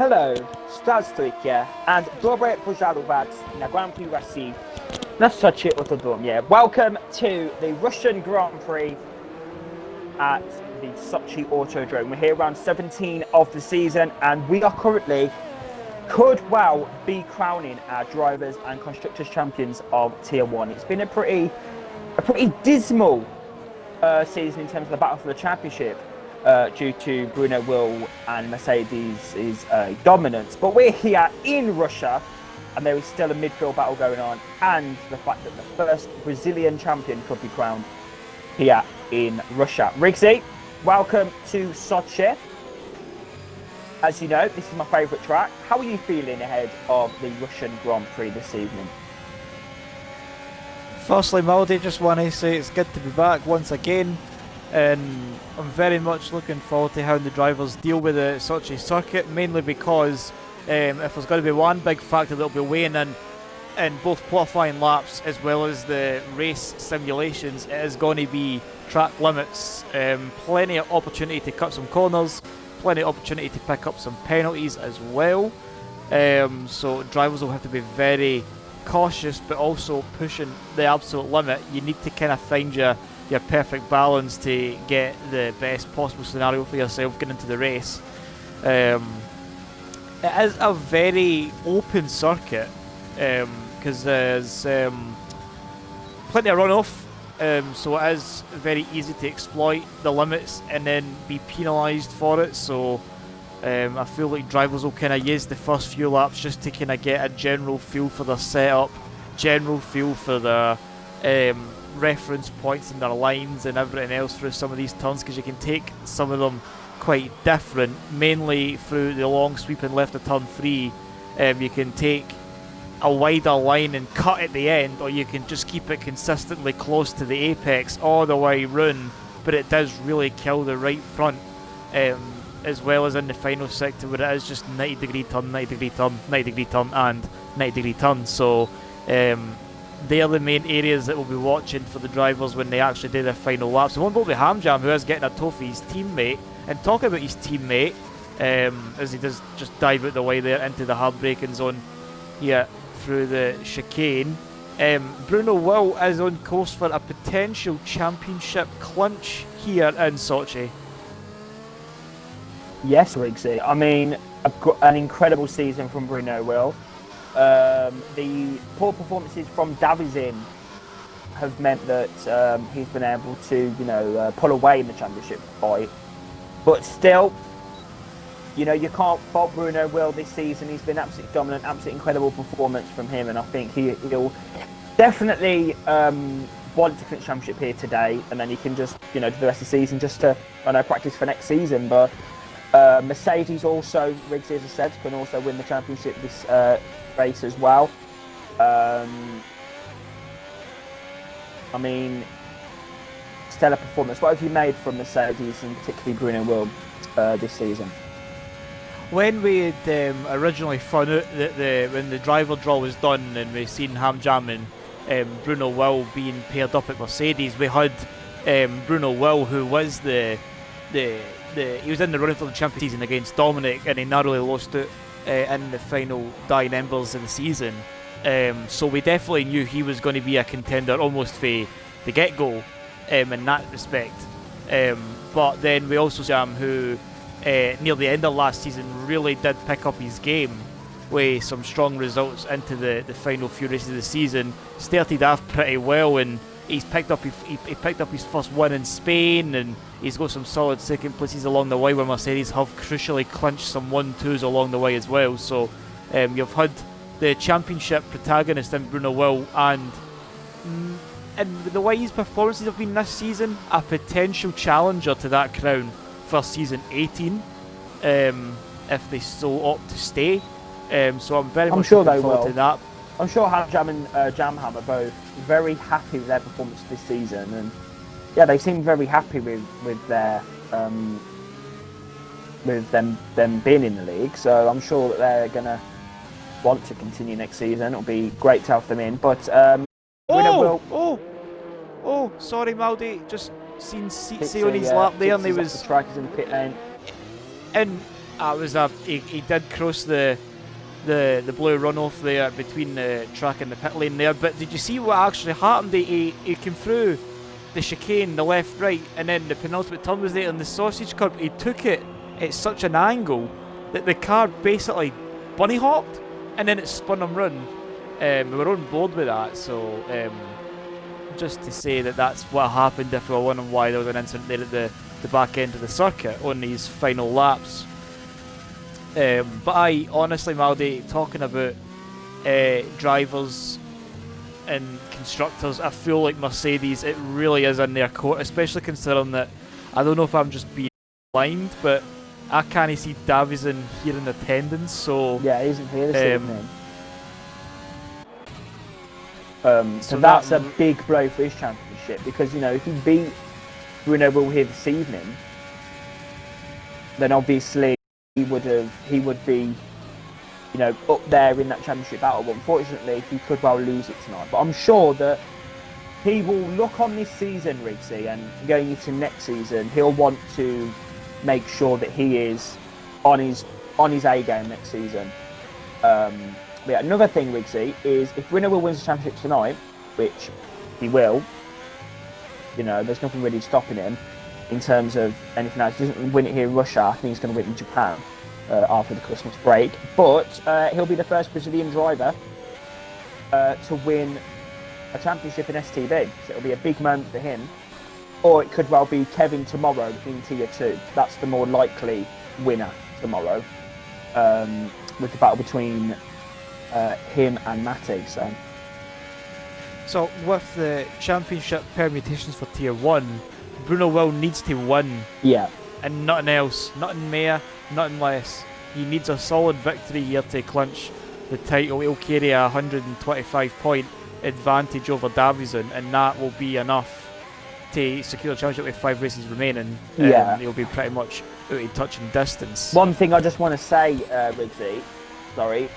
Hello, zdravstvuyte and dobre požadovat na Grand Prix Rossi. Let's touch it with the drum, yeah. Welcome to the Russian Grand Prix at the Sochi Autodrome. We're here around 17 of the season, and we are currently, could well be crowning our drivers and constructors champions of Tier 1. It's been a pretty dismal season in terms of the battle for the championship. Due to Bruno Will and Mercedes' dominance. But we're here in Russia, and there is still a midfield battle going on, and the fact that the first Brazilian champion could be crowned here in Russia. Riggsy, welcome to Sochi. As you know, this is my favourite track. How are you feeling ahead of the Russian Grand Prix this evening? Firstly, Maldy, just want to say it's good to be back once again. And I'm very much looking forward to how the drivers deal with the Sochi circuit, mainly because if there's going to be one big factor that will be weighing in both qualifying laps as well as the race simulations, it is going to be track limits. Plenty of opportunity to cut some corners, plenty of opportunity to pick up some penalties as well. So drivers will have to be very cautious, but also pushing the absolute limit. You need to kind of find your perfect balance to get the best possible scenario for yourself getting into the race. It is a very open circuit because there's plenty of runoff, so it is very easy to exploit the limits and then be penalised for it. So I feel like drivers will kind of use the first few laps just to kind of get a general feel for their setup, general feel for their reference points in their lines and everything else through some of these turns, because you can take some of them quite different, mainly through the long sweeping left of turn 3. You can take a wider line and cut at the end, or you can just keep it consistently close to the apex all the way round, but it does really kill the right front, as well as in the final sector where it is just 90 degree turn, 90 degree turn, 90 degree turn and 90 degree turn. So they are the main areas that we'll be watching for the drivers when they actually do their final laps. And one will be Hamjam, who is getting a tow for his teammate. And talking about his teammate, as he does just dive out the way there into the hard braking zone here through the chicane. Bruno Will is on course for a potential championship clinch here in Sochi. Yes, Riggsy. I mean, an incredible season from Bruno Will. The poor performances from Davizin have meant that he's been able to, pull away in the championship fight. But still, you can't fault Bruno Will this season. He's been absolutely dominant, absolutely incredible performance from him, and I think he'll definitely want to clinch championship here today, and then he can just, do the rest of the season just to, practice for next season. But Mercedes also, Riggsy, as I said, can also win the championship this race as well. Stellar performance. What have you made from Mercedes and particularly Bruno Will this season? When we had originally found out that when the driver draw was done and we seen Hamjam and Bruno Will being paired up at Mercedes, we had Bruno Will, who was he was in the running for the championship season against Dominic, and he narrowly lost it in the final dying embers of the season. So we definitely knew he was going to be a contender almost for the get-go in that respect. But then we also saw him who near the end of last season really did pick up his game with some strong results into the final few races of the season. Started off pretty well, and he's picked up his first win in Spain, and he's got some solid second places along the way where Mercedes have crucially clinched some 1-2s along the way as well. So you've had the championship protagonist in Bruno Will, and the way his performances have been this season, a potential challenger to that crown for season 18, if they so opt to stay. So I'm very much looking forward to that. I'm sure Hamjam and Jamham are both very happy with their performance this season, and yeah, they seem very happy with their with them being in the league. So I'm sure that they're gonna want to continue next season. It'll be great to have them in. But sorry, Maldy, just seen Seone's lap there, and he was strikers in the pit lane. And He did cross the blue runoff there between the track and the pit lane there. But did you see what actually happened? He came through the chicane, the left, right, and then the penultimate turn was there, and the sausage curb. He took it at such an angle that the car basically bunny hopped, and then it spun him run. We were on board with that, so just to say that's what happened. If we were wondering why there was an incident there at the back end of the circuit on these final laps. But honestly, Maldi, talking about drivers and constructors, I feel like Mercedes, it really is in their court, especially considering that, I don't know if I'm just being blind, but I can't see Davison here in attendance, so... Yeah, he isn't here this evening. So that's a big blow for his championship, because, you know, if he beat Bruno Will here this evening, then obviously he would be, you know, up there in that championship battle. But unfortunately, he could well lose it tonight. But I'm sure that he will look on this season, Riggsy, and going into next season, he'll want to make sure that he is on his A game next season. But yeah, another thing, Riggsy, is if Bruno Will wins the championship tonight, which he will, you know, there's nothing really stopping him in terms of anything else. He doesn't win it here in Russia, I think he's going to win it in Japan after the Christmas break. But he'll be the first Brazilian driver to win a championship in STB. So it'll be a big moment for him. Or it could well be Kevin tomorrow in Tier 2. That's the more likely winner tomorrow, with the battle between him and Mate. So with the championship permutations for Tier 1, Bruno Will needs to win. Yeah. And nothing else. Nothing more, nothing less. He needs a solid victory here to clinch the title. He'll carry a 125-point advantage over Davison, and that will be enough to secure the championship with 5 races remaining. Yeah. He'll be pretty much out of touching distance. One thing I just want to say, Riggsy, sorry,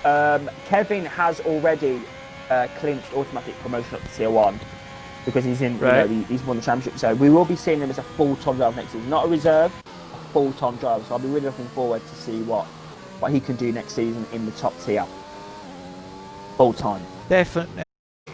Kevin has already clinched automatic promotion up to Tier 1 because he's in, right. You know, he's won the championship. So we will be seeing him as a full-time driver next season, not a reserve, a full-time driver. So I'll be really looking forward to see what he can do next season in the top tier, full-time. Definitely.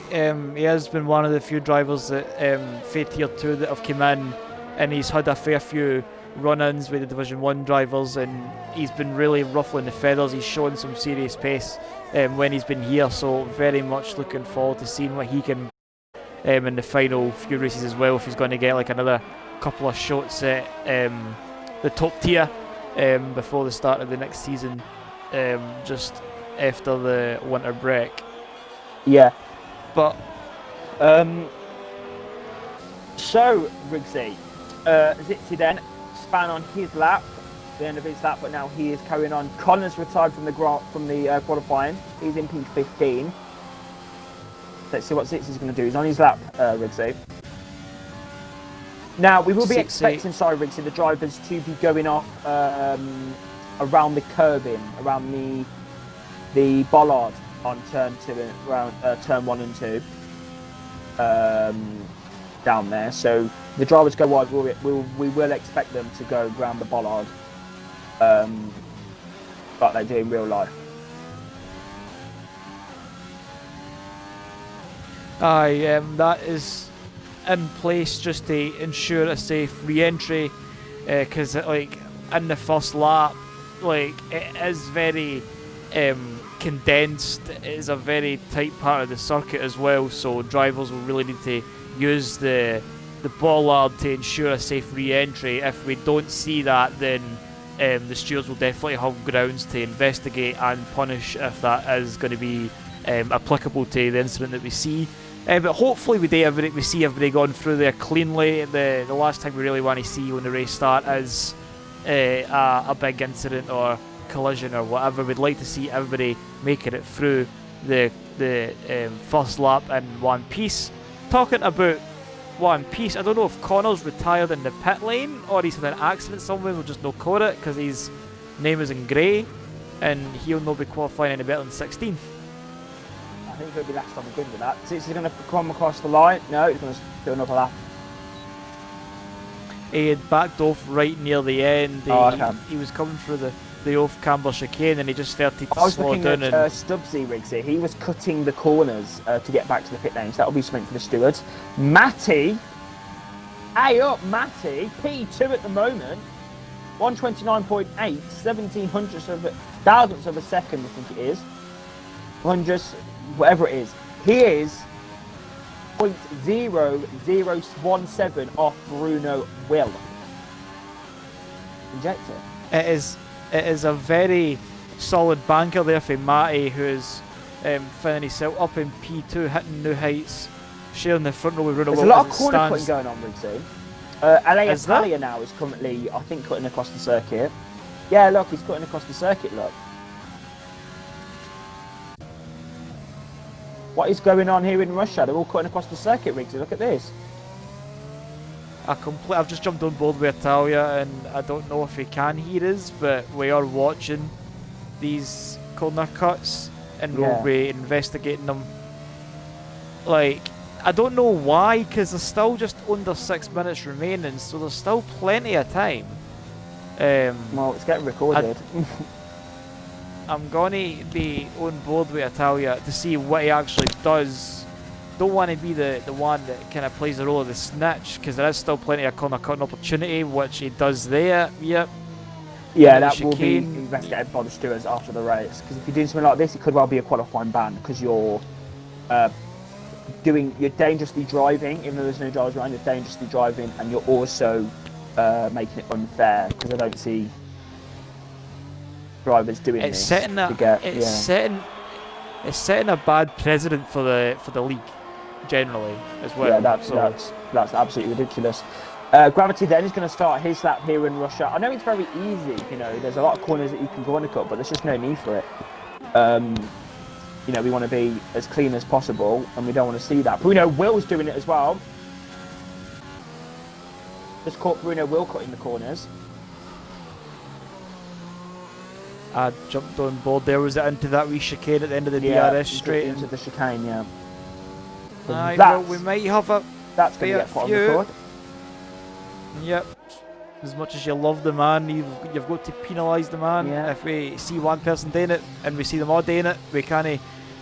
He has been one of the few drivers that for Tier 2 that have come in, and he's had a fair few run-ins with the Division 1 drivers, and he's been really ruffling the feathers. He's shown some serious pace when he's been here, so very much looking forward to seeing what he can in the final few races as well, if he's going to get like another couple of shots at the top tier before the start of the next season, just after the winter break. Yeah. But so Riggsy, Zitzi then span on his lap, the end of his lap, but now he is carrying on. Connor's retired from the qualifying. He's in P15. Let's see what Zitzi's going to do. He's on his lap, Riggsy. Now we will be expecting, Riggsy, the drivers to be going off around the curbing, around the bollard on turn 2 and around turn 1 and 2 down there. So the drivers go wide. We will expect them to go around the bollard, like they do in real life. Aye, that is in place just to ensure a safe re-entry, because like in the first lap, like it is very condensed. It is a very tight part of the circuit as well, so drivers will really need to use the bollard to ensure a safe re-entry. If we don't see that, then the stewards will definitely have grounds to investigate and punish if that is going to be applicable to the incident that we see. But hopefully we see everybody going through there cleanly. The last time we really want to see when the race starts is a big incident or collision or whatever. We'd like to see everybody making it through the first lap in one piece. Talking about one piece, I don't know if Connor's retired in the pit lane or he's had an accident somewhere. We'll just no call it because his name is in grey and he'll not be qualifying any better than 16th. I think he'll be last on the grid with that. Is he going to come across the line? No, he's going to do another lap. He had backed off right near the end. He was coming through the off-camber chicane, and he just started I to was slow looking down. at Stubbsy Riggsy. He was cutting the corners to get back to the pit lanes. That'll be something for the stewards. Matty, hey up, Matty. P2 at the moment. 129.8, 17 hundredths of thousandths of a second, I think it is. Hundredths, whatever it is. He is 0.0017 off Bruno Will. Inject it. It is a very solid banker there for Matty, who's finding himself up in P2, hitting new heights, sharing the front row with Bruno There's Will. a lot of corner cutting going on, Riggsy. LA Is that? Italia now is currently, I think, cutting across the circuit. Yeah, look, he's cutting across the circuit, look. What is going on here in Russia? They're all cutting across the circuit, Riggsy. Look at this. I've just jumped on board with Italia, and I don't know if he can hear us, but we are watching these corner cuts, and we'll be investigating them. Like, I don't know why, because there's still just under 6 minutes remaining, so there's still plenty of time. Well, it's getting recorded. I'm going to be on board with Italia to see what he actually does. Don't want to be the one that kind of plays the role of the snitch, because there is still plenty of corner cutting opportunity, which he does there. Yep. Yeah, that will be investigated by the stewards after the race. Because if you're doing something like this, it could well be a qualifying ban, because you're dangerously driving, even though there's no drivers around, you're dangerously driving, and you're also making it unfair, because I don't see drivers doing It's this. setting a bad precedent for the league generally as well. Yeah, that's absolutely ridiculous. Gravity then is going to start his lap here in Russia. I know it's very easy, you know, there's a lot of corners that you can go undercut, but there's just no need for it. You know, we want to be as clean as possible, and we don't want to see that. Bruno Will's doing it as well. Just caught Bruno Will cutting the corners. I jumped on board there. Was it into that wee chicane at the end of the DRS straight? Into the chicane, yeah. Aye, well, we might have a That's going to get put on record. Yep. As much as you love the man, you've got to penalise the man. Yeah. If we see one person doing it and we see them all doing it, we can't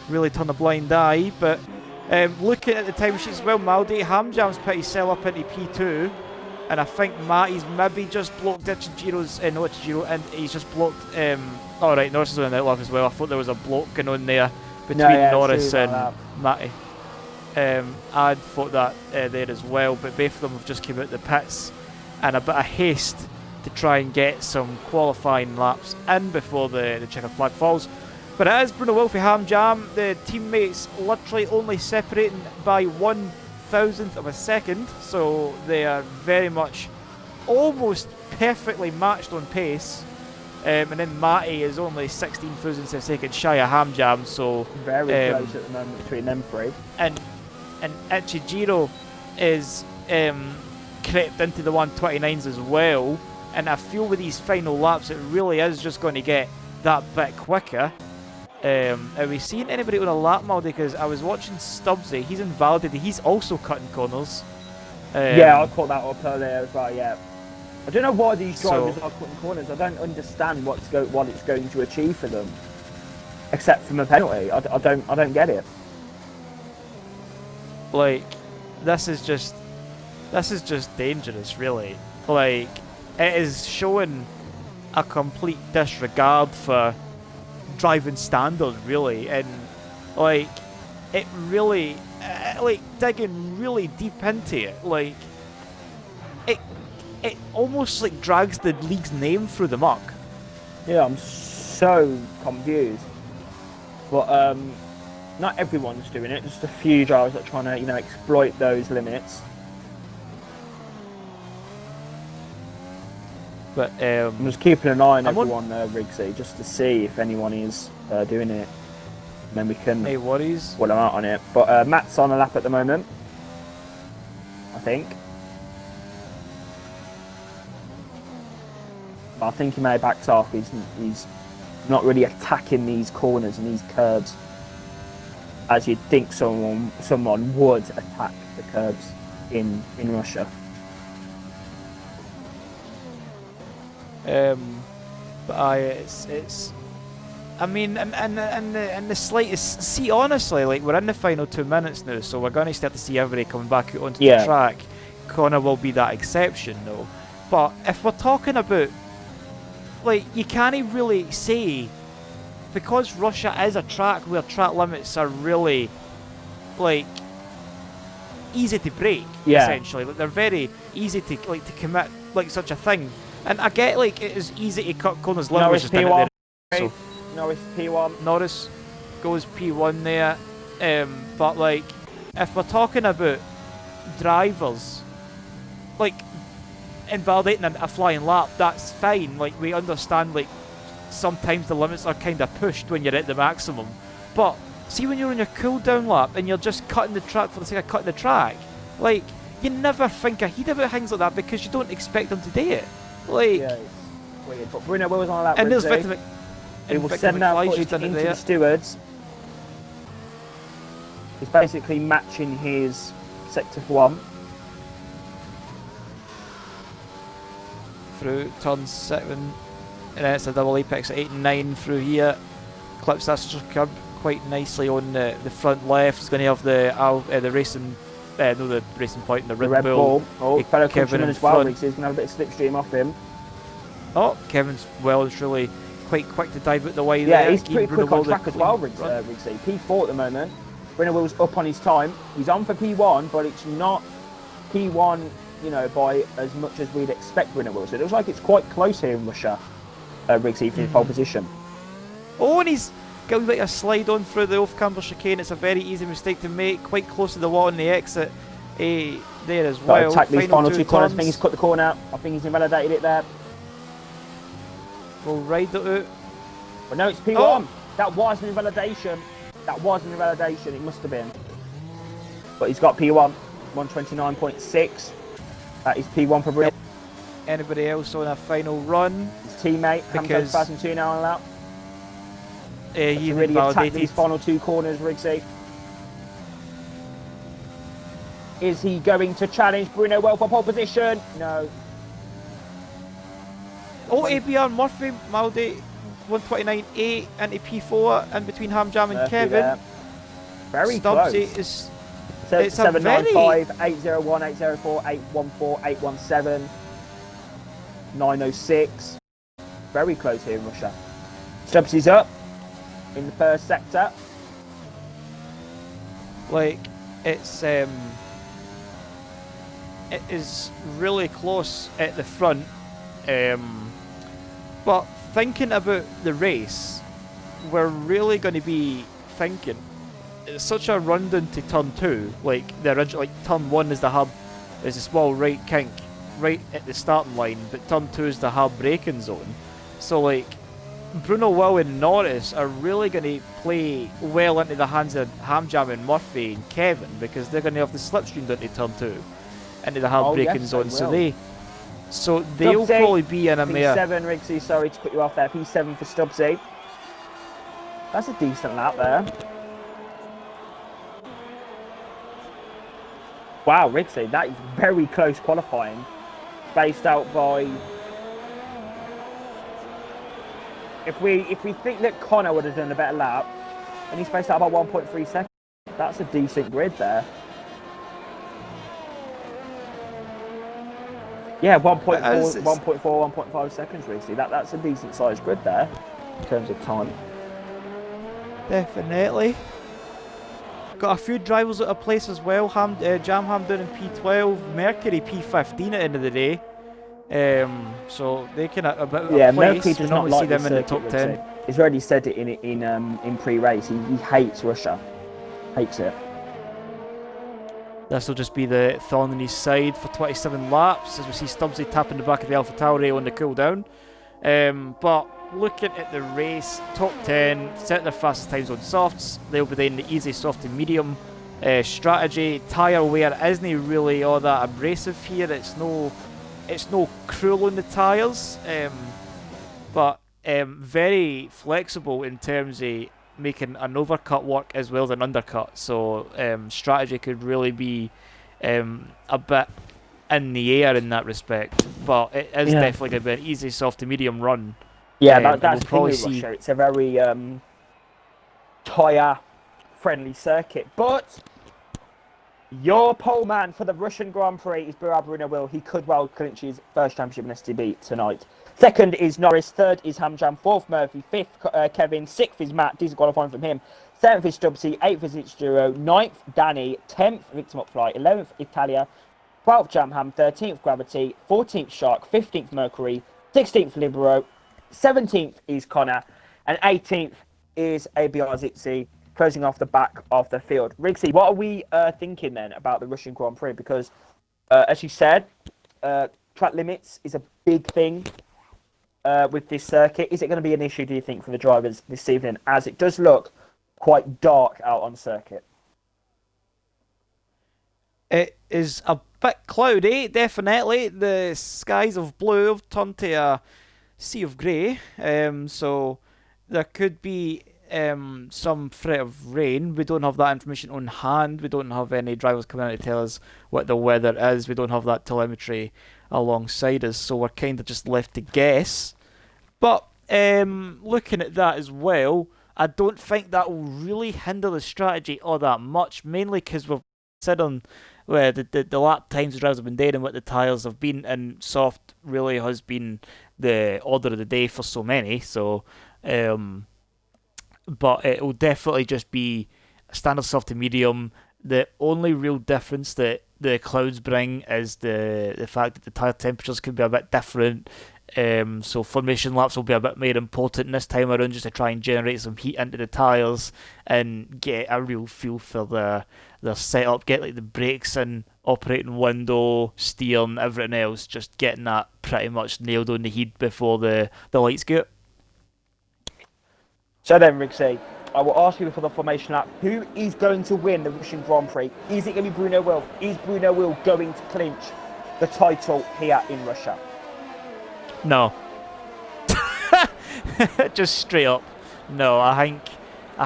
really turn a blind eye. But looking at the timesheets as well, Maldi, Hamjam's pretty sell up into P2. And I think Matty's maybe just blocked Ichijiro's, no Ichijiro, and he's just blocked, alright, Norris is on the outlap as well. I thought there was a block going on there between Norris and Matty. I'd thought that there as well, but both of them have just came out the pits and a bit of haste to try and get some qualifying laps in before the checkered flag falls. But it is Bruno Wilfie Hamjam, the teammates literally only separating by 1,000th of a second, so they are very much almost perfectly matched on pace. And then Matty is only 16 thousandths of a second shy of Hamjam, so very close at the moment between them three. And Ichijiro is crept into the 129s as well, and I feel with these final laps it really is just going to get that bit quicker. Are we seeing anybody on a lap, Maldi? Because I was watching Stubbsy, he's invalidated, he's also cutting corners. Yeah, I caught that up earlier as well, yeah. I don't know why these drivers are cutting corners. I don't understand what it's going to achieve for them, except from a penalty. I don't get it. Like, this is just dangerous, really. Like, it is showing a complete disregard for driving standard, really, and like it really like digging really deep into it, like it almost like drags the league's name through the muck. Yeah, I'm so confused, but not everyone's doing it, just a few drivers that are trying to, you know, exploit those limits. But I'm just keeping an eye on everyone there, Riggsy, just to see if anyone is doing it. And then we can worries. Well, I'm out on it. But Matt's on a lap at the moment, I think. But I think he may have backed off. He's not really attacking these corners and these curves as you'd think someone would attack the curves in Russia. But it's. I mean, and the slightest. See, honestly, like we're in the final 2 minutes now, so we're going to start to see everybody coming back out onto the track. Connor will be that exception, though. But if we're talking about, like, you can't really say, because Russia is a track where track limits are really, like, easy to break. Essentially, like they're very easy to commit like such a thing. And I get like it is easy to cut corners. Norris P1. So Norris P1. Norris goes P1 there. But like, if we're talking about drivers, like invalidating a flying lap, that's fine. Like we understand, like sometimes the limits are kind of pushed when you're at the maximum. But see, when you're on your cool down lap and you're just cutting the track for the sake of cutting the track, like you never think ahead about things like that because you don't expect them to do it. Like, yeah, it's weird. But Bruno Wills on that. And there's Victor He will send that footage into the stewards. He's basically matching his sector 1. Through turn 7, and then it's a double apex at 8 and 9 through here. Clips that curb quite nicely on the front left. It's going to have the racing, no, the racing point and the Red Bull. Oh, fellow countryman as well. He's going to have a bit of slipstream off him. Oh, Kevin's well and truly quite quick to dive out the way there. Yeah, he's pretty quick on track as well, Rigsy. P4 at the moment. Bruno Will's up on his time. He's on for P1, but it's not P1, you know, by as much as we'd expect Bruno Will. So it looks like it's quite close here in Russia, Rigsy, for his pole position. Oh, and he's got a bit of a slide on through the off-camber chicane. It's a very easy mistake to make, quite close to the wall on the exit there as well. Attack these final 2 corners. I think he's cut the corner out. I think he's invalidated it there. We'll ride it out. But no, it's P1. Oh. That was an invalidation. That was an invalidation. It must have been. But he's got P1. 129.6. That is P1 for Bruno. Anybody else on a final run? His teammate, Hamza 2002 now on lap. He really attacked these final 2 corners, Rigsy. Is he going to challenge Bruno Well for pole position? No. Oh, ABR Murphy, Maldi, 129.8 into P4 in between Hamjam and Kevin. There. Very Stubbsy close. Is 795, 801, 804, 814, 817, 906. Very close here in Russia. Stubbsy's up in the first sector. Like, it is really close at the front. But thinking about the race, we're really going to be thinking it's such a rundown to turn 2. Like the original, like turn 1 is the hub, is a small right kink right at the starting line, but turn 2 is the hard braking zone. So like Bruno Will and Norris are really going to play well into the hands of Hamjam and Murphy and Kevin, because they're going to have the slipstream down to turn 2 into the hard braking zone. So they'll probably be in a mare. P7, Rigsy, sorry to put you off there. P7 for Stubbsy. That's a decent lap there. Wow, Rigsy, that is very close qualifying. Based out by... If we think that Connor would have done a better lap, and he's spaced out by 1.3 seconds, that's a decent grid there. Yeah, 1.4, 1.5 seconds, really. That's a decent sized grid there in terms of time. Definitely. Got a few drivers out of place as well. Jamham down in P12, Mercury P15 at the end of the day. So they can a bit of a place. Mercury does not like see them in the top 10. He's already said it in pre-race. He hates Russia. Hates it. This will just be the thorn in his side for 27 laps, as we see Stubbsy tapping the back of the Alpha Tauri on the cool down. But looking at the race, top 10, set their fastest times on softs. They'll be in the easy, soft and medium strategy. Tyre wear isn't really all that abrasive here. It's no cruel on the tyres, but very flexible in terms of making an overcut work as well as an undercut. So strategy could really be a bit in the air in that respect, but it is definitely going to be an easy, soft to medium run Yeah, and that's we'll the thing probably with see. Russia. It's a very tyre-friendly circuit. But your pole man for the Russian Grand Prix is Bruno Will. He could well clinch his first championship in STB tonight. Second is Norris. Third is Hamjam. Fourth, Murphy. Fifth, Kevin. Sixth is Matt. Decent qualifying from him. Seventh is Stubbsy. Eighth is Ichiduro. Ninth, Danny. 10th, Victor McFly. 11th, Italia. 12th, Jamham. 13th, Gravity. 14th, Shark. 15th, Mercury. 16th, Libero. 17th is Connor. And 18th is ABR Zitzi, closing off the back of the field. Rigsy, what are we thinking then about the Russian Grand Prix? Because, as you said, track limits is a big thing with this circuit. Is it going to be an issue, do you think, for the drivers this evening, as it does look quite dark out on circuit? It is a bit cloudy, definitely. The skies of blue have turned to a sea of grey, so there could be some threat of rain. We don't have that information on hand. We don't have any drivers coming out to tell us what the weather is. We don't have that telemetry alongside us, so we're kind of just left to guess. But looking at that as well, I don't think that will really hinder the strategy all that much, mainly because we've said on where the lap times the drivers have been doing and what the tyres have been, and soft really has been the order of the day for so many. So, but it will definitely just be standard soft to medium. The only real difference that the clouds bring is the fact that the tyre temperatures could be a bit different. So formation laps will be a bit more important this time around, just to try and generate some heat into the tyres and get a real feel for their setup, get like the brakes in operating window, steering, everything else, just getting that pretty much nailed on the heat before the lights go. So then, Rigsy, I will ask you for the formation lap. Who is going to win the Russian Grand Prix? Is it going to be Bruno Will? Is Bruno Will going to clinch the title here in Russia? No. Just straight up. No, I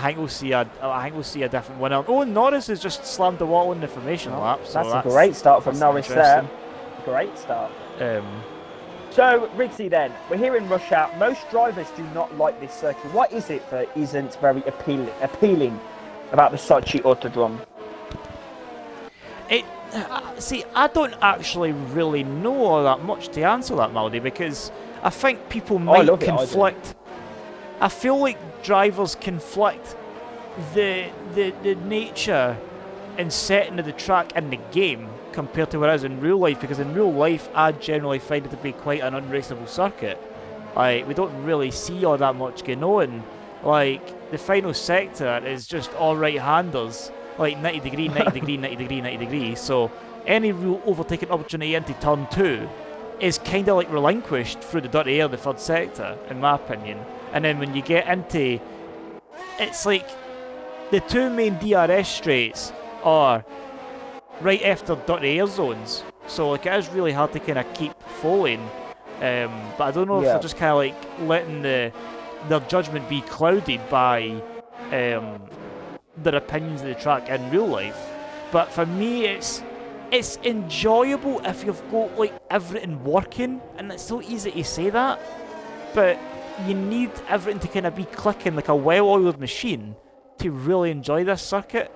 think we'll see a different winner. Oh, Norris has just slammed the wall in the formation lap. So that's a great start from Norris there. Great start. So, Rigsy, then, we're here in Russia. Most drivers do not like this circuit. What is it that isn't very appealing about the Sochi Autodrome? See, I don't actually really know all that much to answer that, Maldy, because I think people might conflict. I feel like drivers conflict the nature and setting of the track in the game compared to what it is in real life, because in real life I generally find it to be quite an unraceable circuit. Like, we don't really see all that much going on. Like, the final sector is just all right-handers, like 90 degree, 90 degree, 90 degree, 90 degree. So any real overtaking opportunity into turn 2 is kind of like relinquished through the dirty air of the third sector, in my opinion. And then when you get into, it's like the two main DRS straights are right after dirty air zones, so like it is really hard to kind of keep following. But I don't know if they're just kind of like letting their judgment be clouded by their opinions of the track in real life. But for me, it's enjoyable if you've got like everything working, and it's so easy to say that, but you need everything to kind of be clicking like a well-oiled machine to really enjoy this circuit.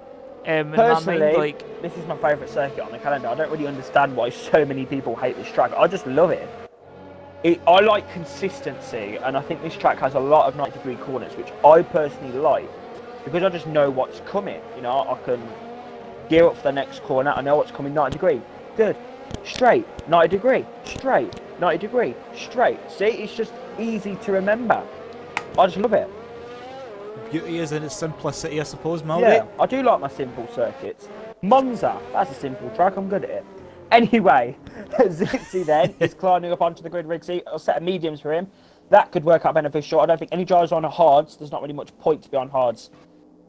Personally, in my mind, this is my favourite circuit on the calendar. I don't really understand why so many people hate this track. I just love it. I like consistency, and I think this track has a lot of 90-degree corners, which I personally like, because I just know what's coming. You know, I can gear up for the next corner. I know what's coming. 90 degree, good, straight, 90 degree, straight, 90 degree, straight. See, it's just easy to remember. I just love it. Beauty is in its simplicity, I suppose, Maldy. Yeah, I do like my simple circuits. Monza, that's a simple track, I'm good at it. Anyway, Zitzi then is climbing up onto the grid. Rigsy, a set of mediums for him. That could work out beneficial. I don't think any drivers are on hards. There's not really much point to be on hards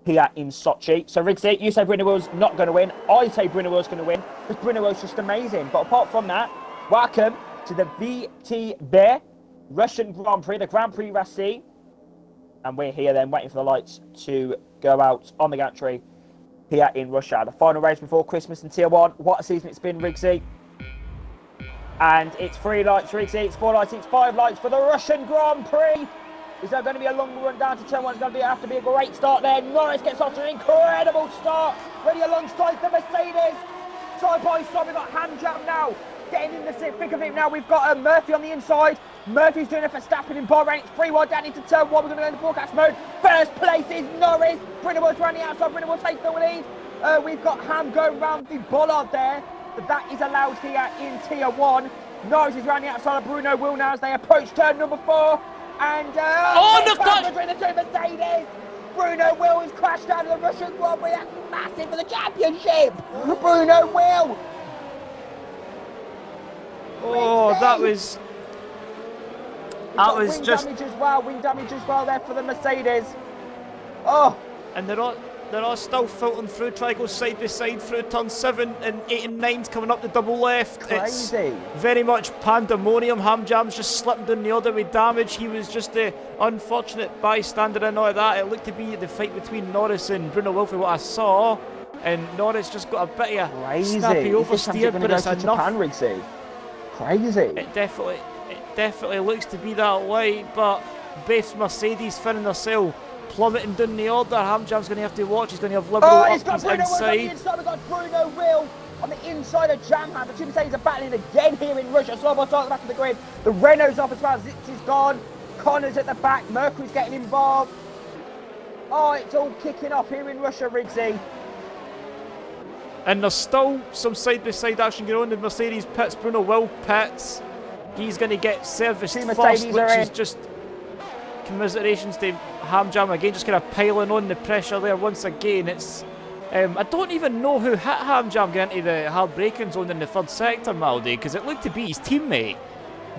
here in Sochi. So Rigsy, you say Bruno Will's not going to win. I say Bruno Will's going to win, because Bruno Will's just amazing. But apart from that, welcome to the VTB Russian Grand Prix, the Grand Prix Racing. And we're here then waiting for the lights to go out on the gantry here in Russia. The final race before Christmas in Tier 1. What a season it's been, Rigsy. And it's 3 lights for Iggy, it's 4 lights, it's 5 lights for the Russian Grand Prix. Is there going to be a long run down to turn 1? It's going to have to be a great start there. Norris gets off to an incredible start. Ready alongside the Mercedes. Side by side, we've got hand jam now. Getting in the thick of it now. We've got Murphy on the inside. Murphy's doing it for Verstappen in Bahrain. It's 3 wide down into turn 1. We're going to go into broadcast mode. First place is Norris. Brindlewood's around the outside. Brindlewood takes the lead. We've got Ham going round the bollard there. But that is allowed here in Tier 1. Norris is around the outside of Bruno Will now as they approach turn number 4. And between the two Mercedes. Bruno Will has crashed out of the Russian Grand Prix. That's massive for the championship. Bruno Will. Oh, that was wing just wing damage as well there for the Mercedes. Oh, and they're all still filtering through, try to go side by side through turn 7 and 8 and 9's coming up the double left. crazy. It's very much pandemonium. Ham Jam's just slipping down the order with damage. He was just the unfortunate bystander and all of that. It looked to be the fight between Norris and Bruno Will, what I saw, and Norris just got a bit of a snappy oversteer, but it's enough. Japan, crazy. It definitely looks to be that way, but both Mercedes finding themselves plummeting down the order. Ham Jam's going to have to watch. He's going to have liberal up his inside. We've got Bruno Will on the inside of Jam Ham. The two Mercedes are battling again here in Russia. Slow start at the back of the grid. The Renault's off as well. Zitz is gone. Connor's at the back. Mercury's getting involved. Oh, it's all kicking off here in Russia, Riggsy. And there's still some side-by-side action going on. The Mercedes pits, Bruno Will pits. He's going to get serviced first, which is just commiserations to Ham Jam again, just kind of piling on the pressure there once again. It's I don't even know who hit Ham Jam getting into the hard braking zone in the third sector, Maldi, because it looked to be his teammate.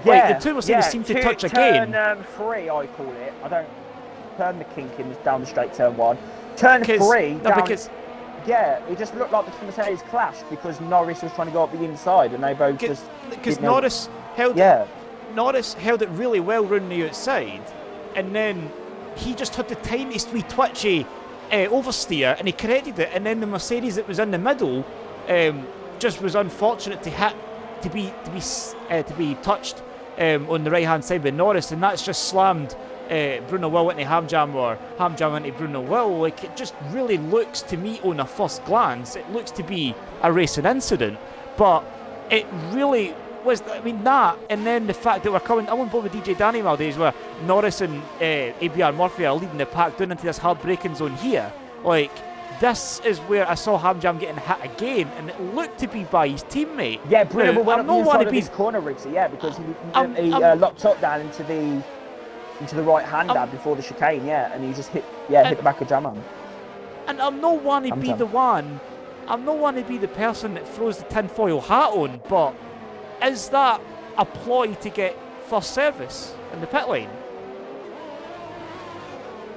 Yeah, like, the two Mercedes seem to touch again. Turn 3, I call it. I don't turn the kink in down the straight turn 1. Turn 3 down. Yeah, it just looked like the two Mercedes clashed because Norris was trying to go up the inside and they both just... Because Norris held it really well round the outside, and then he just had the tiniest wee twitchy oversteer and he corrected it, and then the Mercedes that was in the middle just was unfortunate to be touched on the right hand side by Norris, and that's just slammed Bruno Will into Ham Jam or Ham Jam into Bruno Will. Like, it just really looks to me on a first glance, it looks to be a racing incident, but it really was, I mean, that, and then the fact that we're coming, I won't bother with DJ Danny nowadays, where Norris and ABR Murphy are leading the pack down into this hard braking zone here. Like, this is where I saw Ham Jam getting hit again, and it looked to be by his teammate. Yeah, Bruno went up the inside of his corner, Riggsy, yeah, because he locked up down into the right hand before the chicane, yeah, and he just hit the back of Jam. And I'm not one to be the one, I'm not one to be the person that throws the tinfoil hat on, but is that a ploy to get first service in the pit lane?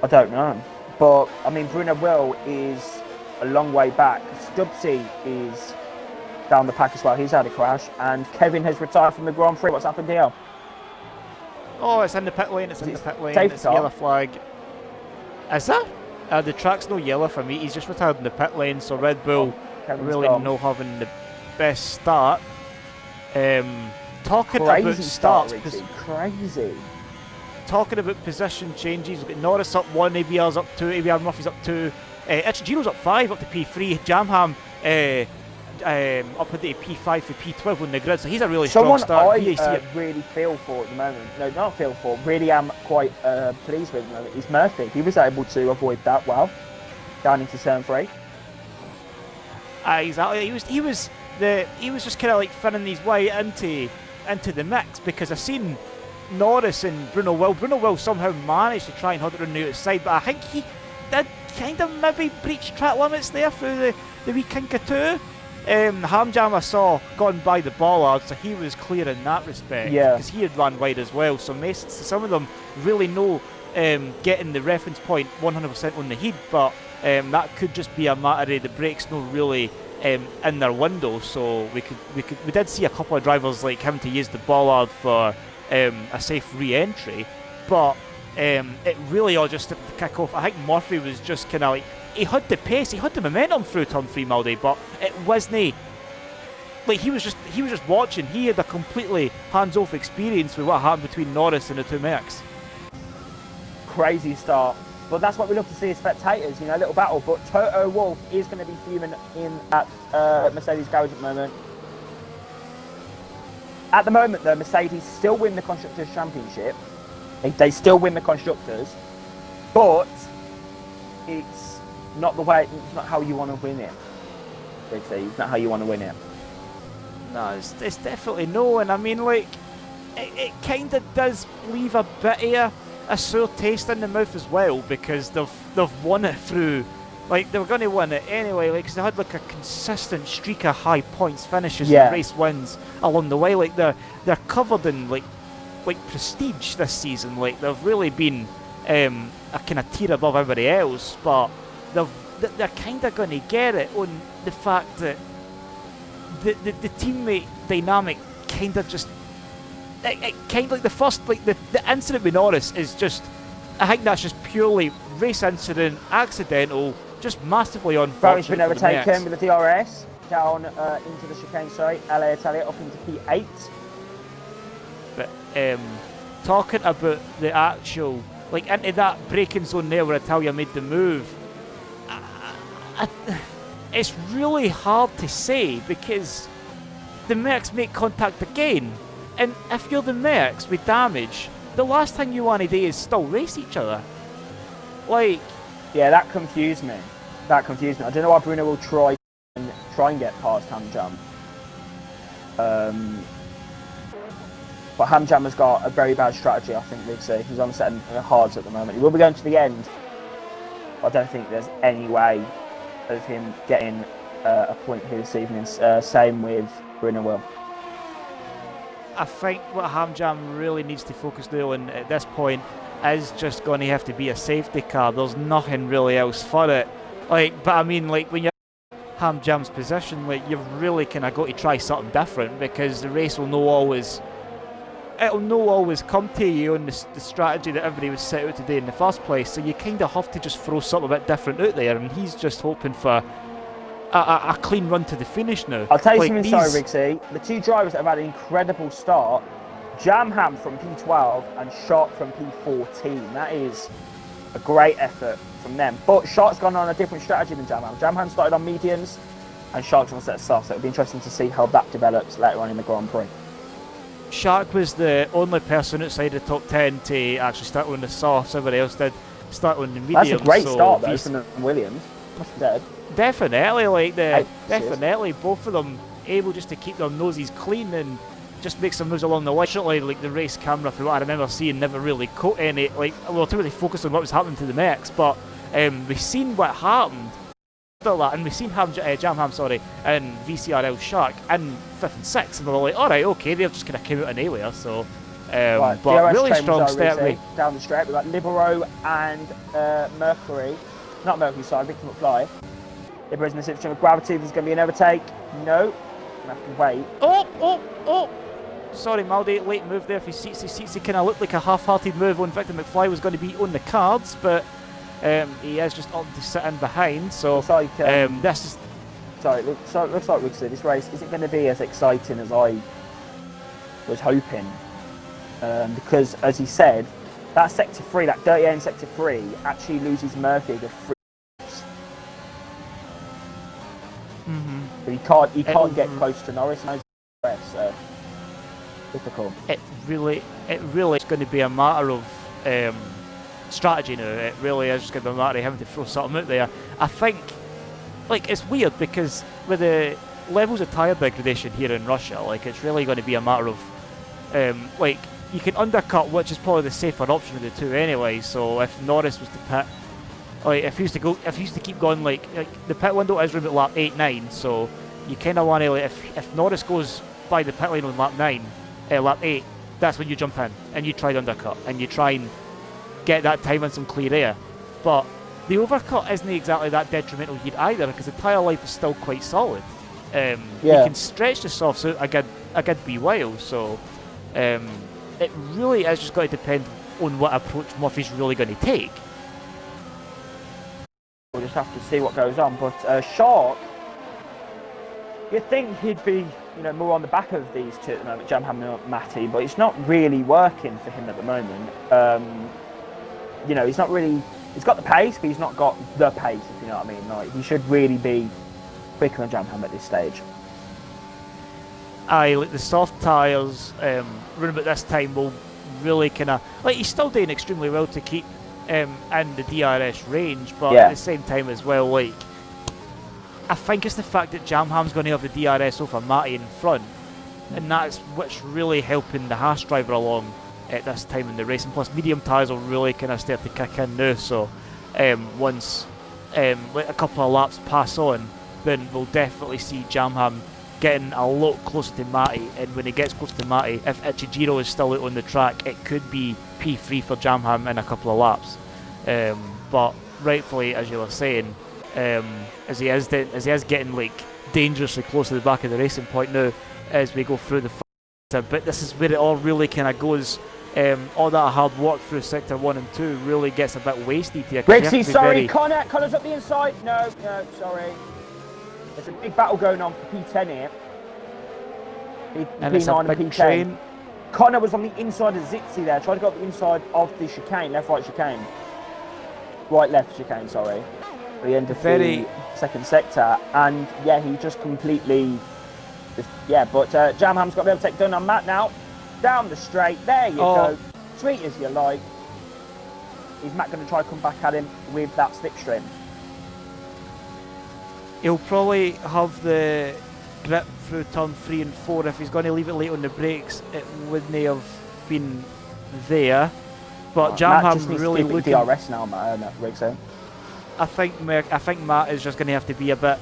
I don't know. But, I mean, Bruno Will is a long way back. Stubbsy is down the pack as well. He's had a crash. And Kevin has retired from the Grand Prix. What's happened here? Oh, it's in the pit lane. It's a yellow flag. Is that? The track's no yellow for me. He's just retired in the pit lane. So Red Bull really not having the best start. Talking about starts, crazy. Talking about position changes, we've got Norris up 1, ABR's up 2, ABR Murphy's up 2, Gino's up 5, up to P3, Jamham up into P5 for P12 on the grid, so he's a really strong start. I really feel for at the moment, no, not feel for, really am quite pleased with at the moment, is Murphy. He was able to avoid that well, down into turn 3. Exactly, he was just kind of like finning his way into the mix, because I've seen Norris and Bruno Will somehow managed to try and hold it on the outside, but I think he did kind of maybe breach track limits there through the wee kink of 2. Ham Jam I saw gone by the bollard, so he was clear in that respect, because he had run wide as well, so some of them really know getting the reference point 100% on the heat, but that could just be a matter of the brakes not really in their window, so we did see a couple of drivers like having to use the bollard for a safe re-entry, but it really all just started to kick off. I think Murphy was just kind of like, he had the pace, he had the momentum through turn 3, Maldi, but it wasn't like he was just watching. He had a completely hands-off experience with what happened between Norris and the two Mercs. Crazy start. But that's what we love to see as spectators, you know, a little battle. But Toto Wolff is going to be fuming in at Mercedes garage at the moment. At the moment, though, Mercedes still win the Constructors' Championship. They still win the Constructors. But it's not the way, it's not how you want to win it. It's not how you want to win it. No, it's definitely no. And I mean, like, it kind of does leave a bit of a sour taste in the mouth as well, because they've won it through, like, they were going to win it anyway, like, because they had like a consistent streak of high points finishes and race wins along the way. Like they're covered in like prestige this season. Like they've really been a kind of tier above everybody else, but they're kind of going to get it on the fact that the teammate dynamic kind of just. It kind of like the first, like the incident with Norris is just, I think that's just purely race incident, accidental, just massively unfortunate. Barry's been overtaken with the DRS down into the chicane. Sorry, LA Italia up into P8. But talking about the actual, like into that braking zone there where Italia made the move, it's really hard to say because the Mercs make contact again. And if you're the Mercs with damage, the last thing you want to do is still race each other. Like, yeah, that confused me. I don't know why Bruno will try and get past Hamjam. But Hamjam has got a very bad strategy, I think we'd say. He's on setting hards at the moment. He will be going to the end. But I don't think there's any way of him getting a point here this evening. Same with Bruno will. I think what Hamjam really needs to focus on at this point is just going to have to be a safety car. There's nothing really else for it. Like, but I mean, like when you're in Hamjam's position, like you've really kind of got to try something different because the race will not always come to you on the strategy that everybody was set out to do in the first place. So you kind of have to just throw something a bit different out there, and he's just hoping for a clean run to the finish now. I'll tell you something, sorry, Rigsy. The two drivers that have had an incredible start, Jamham from P12 and Shark from P14. That is a great effort from them. But Shark's gone on a different strategy than Jamham. Jamham started on mediums and Shark's on set of soft, so it'll be interesting to see how that develops later on in the Grand Prix. Shark was the only person outside the top 10 to actually start on the softs. Everybody else did start on the mediums. That's a great start though from Williams. Must be dead. Definitely, both of them able just to keep their noses clean and just make some moves along the way. Certainly, like the race camera, from what I remember seeing, never really caught any. Like, well, to really focus on what was happening to the Mercs, but we've seen what happened. And we've seen Jamham, and VCRL Shark in 5th and 6th, and we were like, all right, okay, they're just kind of came out of nowhere. So, right, but really strong start down the straight. We've got Libero and Mercury, not Mercury, sorry, Victor McFly. Libero's in the situation with gravity. There's going to be an overtake. No, gonna have to wait. Oh! Sorry, Maldi, late move there for Seats. He kind of looked like a half-hearted move when Victor McFly was going to be on the cards, but he has just opted to sit in behind. So looks like, this is. Sorry, it looks like this race isn't going to be as exciting as I was hoping, because as he said, that sector 3, that dirty air in sector 3, actually loses Murphy the 3. But he can't get close to Norris, so difficult. It really is going to be a matter of strategy now. It really is just going to be a matter of having to throw something out there. I think, like, it's weird because with the levels of tyre degradation here in Russia, like, it's really going to be a matter of like, you can undercut, which is probably the safer option of the two anyway. So if Norris was to pit, like, if he used to keep going, like the pit window is room at lap 8, 9, so you kind of want to, like, if Norris goes by the pit lane on lap 8, that's when you jump in and you try the undercut and you try and get that time in some clear air. But the overcut isn't exactly that detrimental here either because the tyre life is still quite solid. You can stretch the softs out a good wee while, so it really is just going to depend on what approach Murphy's really going to take. We'll just have to see what goes on, but Shark You'd think he'd be, more on the back of these two at the moment, Jamham and Matty, but it's not really working for him at the moment. He's not really. He's got the pace, but he's not got the pace, if you know what I mean. Like, he should really be quicker than Jamham at this stage. Aye, like the soft tyres, round about this time will really kind of he's still doing extremely well to keep in the DRS range, but at the same time as well, like, I think it's the fact that Jamham's going to have the DRS over Matty in front, and that's what's really helping the Haas driver along at this time in the race. And plus, medium tyres will really kind of start to kick in now. So once a couple of laps pass on, then we'll definitely see Jamham getting a lot closer to Matty. And when he gets close to Matty, if Ichijiro is still out on the track, it could be P3 for Jamham in a couple of laps. But rightfully, as you were saying, as he is getting like dangerously close to the back of the racing point now as we go through the first, but this is where it all really kind of goes. All that hard work through sector 1 and 2 really gets a bit wasted here. Brixie, sorry, Connor's up the inside. No, sorry. There's a big battle going on for P10 here. And it's a big train. Connor was on the inside of Zitzi there, trying to go up the inside of the chicane, left-right chicane. Right-left chicane, sorry. At the end of the second sector, and yeah, he just completely, but Jamham's got to be able to take down on Matt now. Down the straight, there you go. Sweet as you like. Is Matt going to try to come back at him with that slipstream? He'll probably have the grip through turn 3 and 4. If he's going to leave it late on the brakes, it wouldn't have been there. But Jamham's really looking. DRS now, Matt. I think Matt is just going to have to be a bit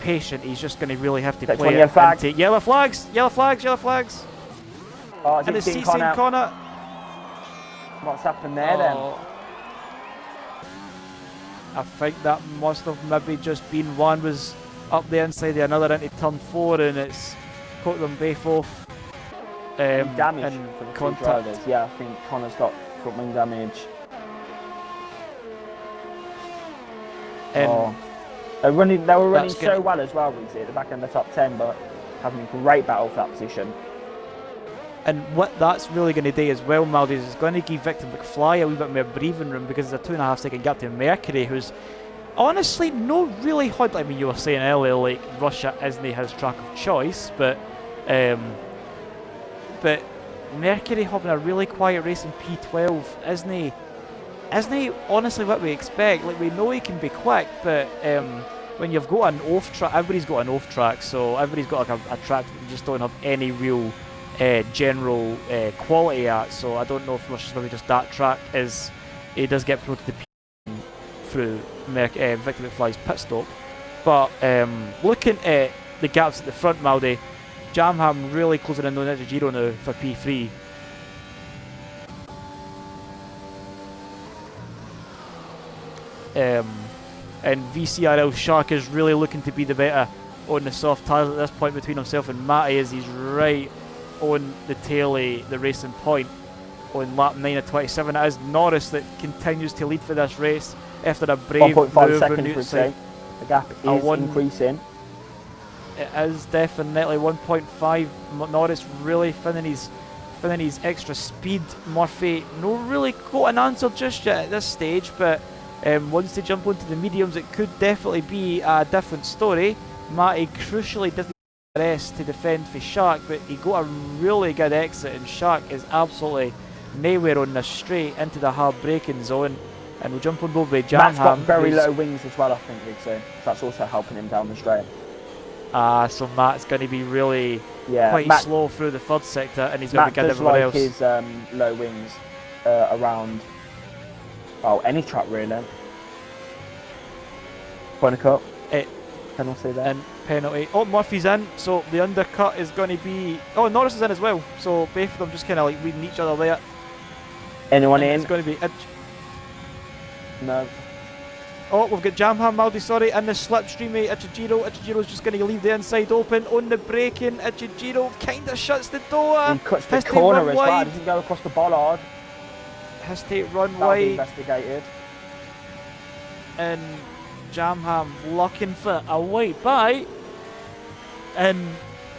patient. He's just going to really have to play it into yellow flags. Oh, and it's CC Connor. What's happened there then? I think that must have maybe just been one was up the inside, the another into turn 4, and it's caught them both off. Damage and for the contact. drivers. Yeah, I think Connor's got front wing damage. They were running so well as well, Weezy, at the back end of the top 10, but having a great battle for that position. And what that's really going to do as well, Maldi, is it's going to give Victor McFly a wee bit more breathing room, because it's a 2.5 second gap to Mercury, who's honestly no really hard. I mean, you were saying earlier, like, Russia isn't his track of choice, but Mercury having a really quiet race in P12 isn't he honestly what we expect. Like, we know he can be quick, but when you've got an off track, everybody's got an off track, so everybody's got like a track that you just don't have any real general quality at. So I don't know if Russia's maybe just that track is he does get promoted to P through Victor McFly's pit stop. But looking at the gaps at the front, Maldi, Jamham really closing in on Ichijiro now for P3. And VCRL Shark is really looking to be the better on the soft tyres at this point between himself and Matty, as he's right on the tail of the racing point on lap 9 of 27. It is Norris that continues to lead for this race after a brave 1.5 seconds per day. The gap is increasing. It is definitely 1.5. Norris really finding his extra speed. Murphy no really got an answer just yet at this stage, but once they jump onto the mediums, it could definitely be a different story. Matty crucially didn't get the rest to defend for Shark, but he got a really good exit, and Shark is absolutely nowhere on this straight into the hard braking zone. And we'll jump on board with Jamham. Matt's got very low wings as well, I think, we'd say. That's also helping him down the straight. So Matt's going to be really quite slow through the third sector, and he's going to get everyone else. Matt does like his low wings around any track really. Point cut. Penalty there. And penalty. Oh, Murphy's in, so the undercut is going to be. Oh, Norris is in as well, so both of them just kind of like reading each other there. Anyone in? It's going to be. No. Oh, we've got Jamham, Maldi, sorry, in the slipstream of Ichijiro. Ichijiro's just going to leave the inside open on the braking. Ichijiro kind of shuts the door. He cuts the corner as well. Doesn't go across the bollard. Has to run That'll wide. Be investigated. And Jamham looking for a white bite. And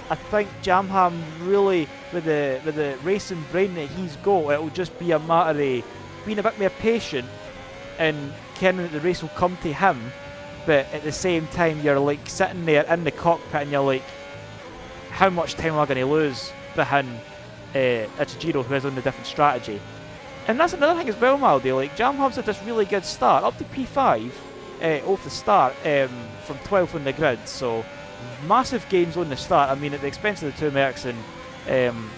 I think Jamham really, with the racing brain that he's got, it'll just be a matter of being a bit more patient and caring that the race will come to him. But at the same time, you're like sitting there in the cockpit and you're like, how much time am I going to lose behind Ichijiro, who is on a different strategy? And that's another thing as well, Maldi. Like, Jamham's had this really good start, up to P5 off the start from 12th on the grid. So massive gains on the start. I mean, at the expense of the two Mercs, and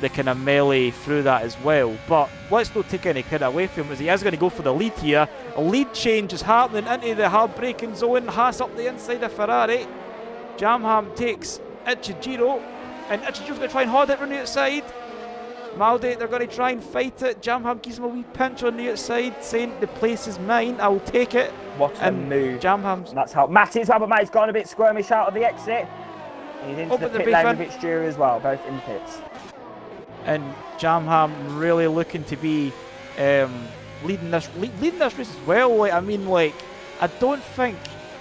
they kind of melee through that as well. But let's not take any credit away from him, as he is going to go for the lead here. A lead change is happening into the hard braking zone. Haas up the inside of Ferrari. Jamham takes Ichijiro, and Ichijiro's going to try and hold it on the outside. Maldi, they're going to try and fight it. Jamham gives him a wee pinch on the outside, saying the place is mine, I will take it. What a move. Jamham's... That's how Matty's Matty's gone a bit squirmish out of the exit. He's into the pit lane with Ichijiro as well, both in pits. And Jamham really looking to be leading this race as well. Like, I mean, like, I don't think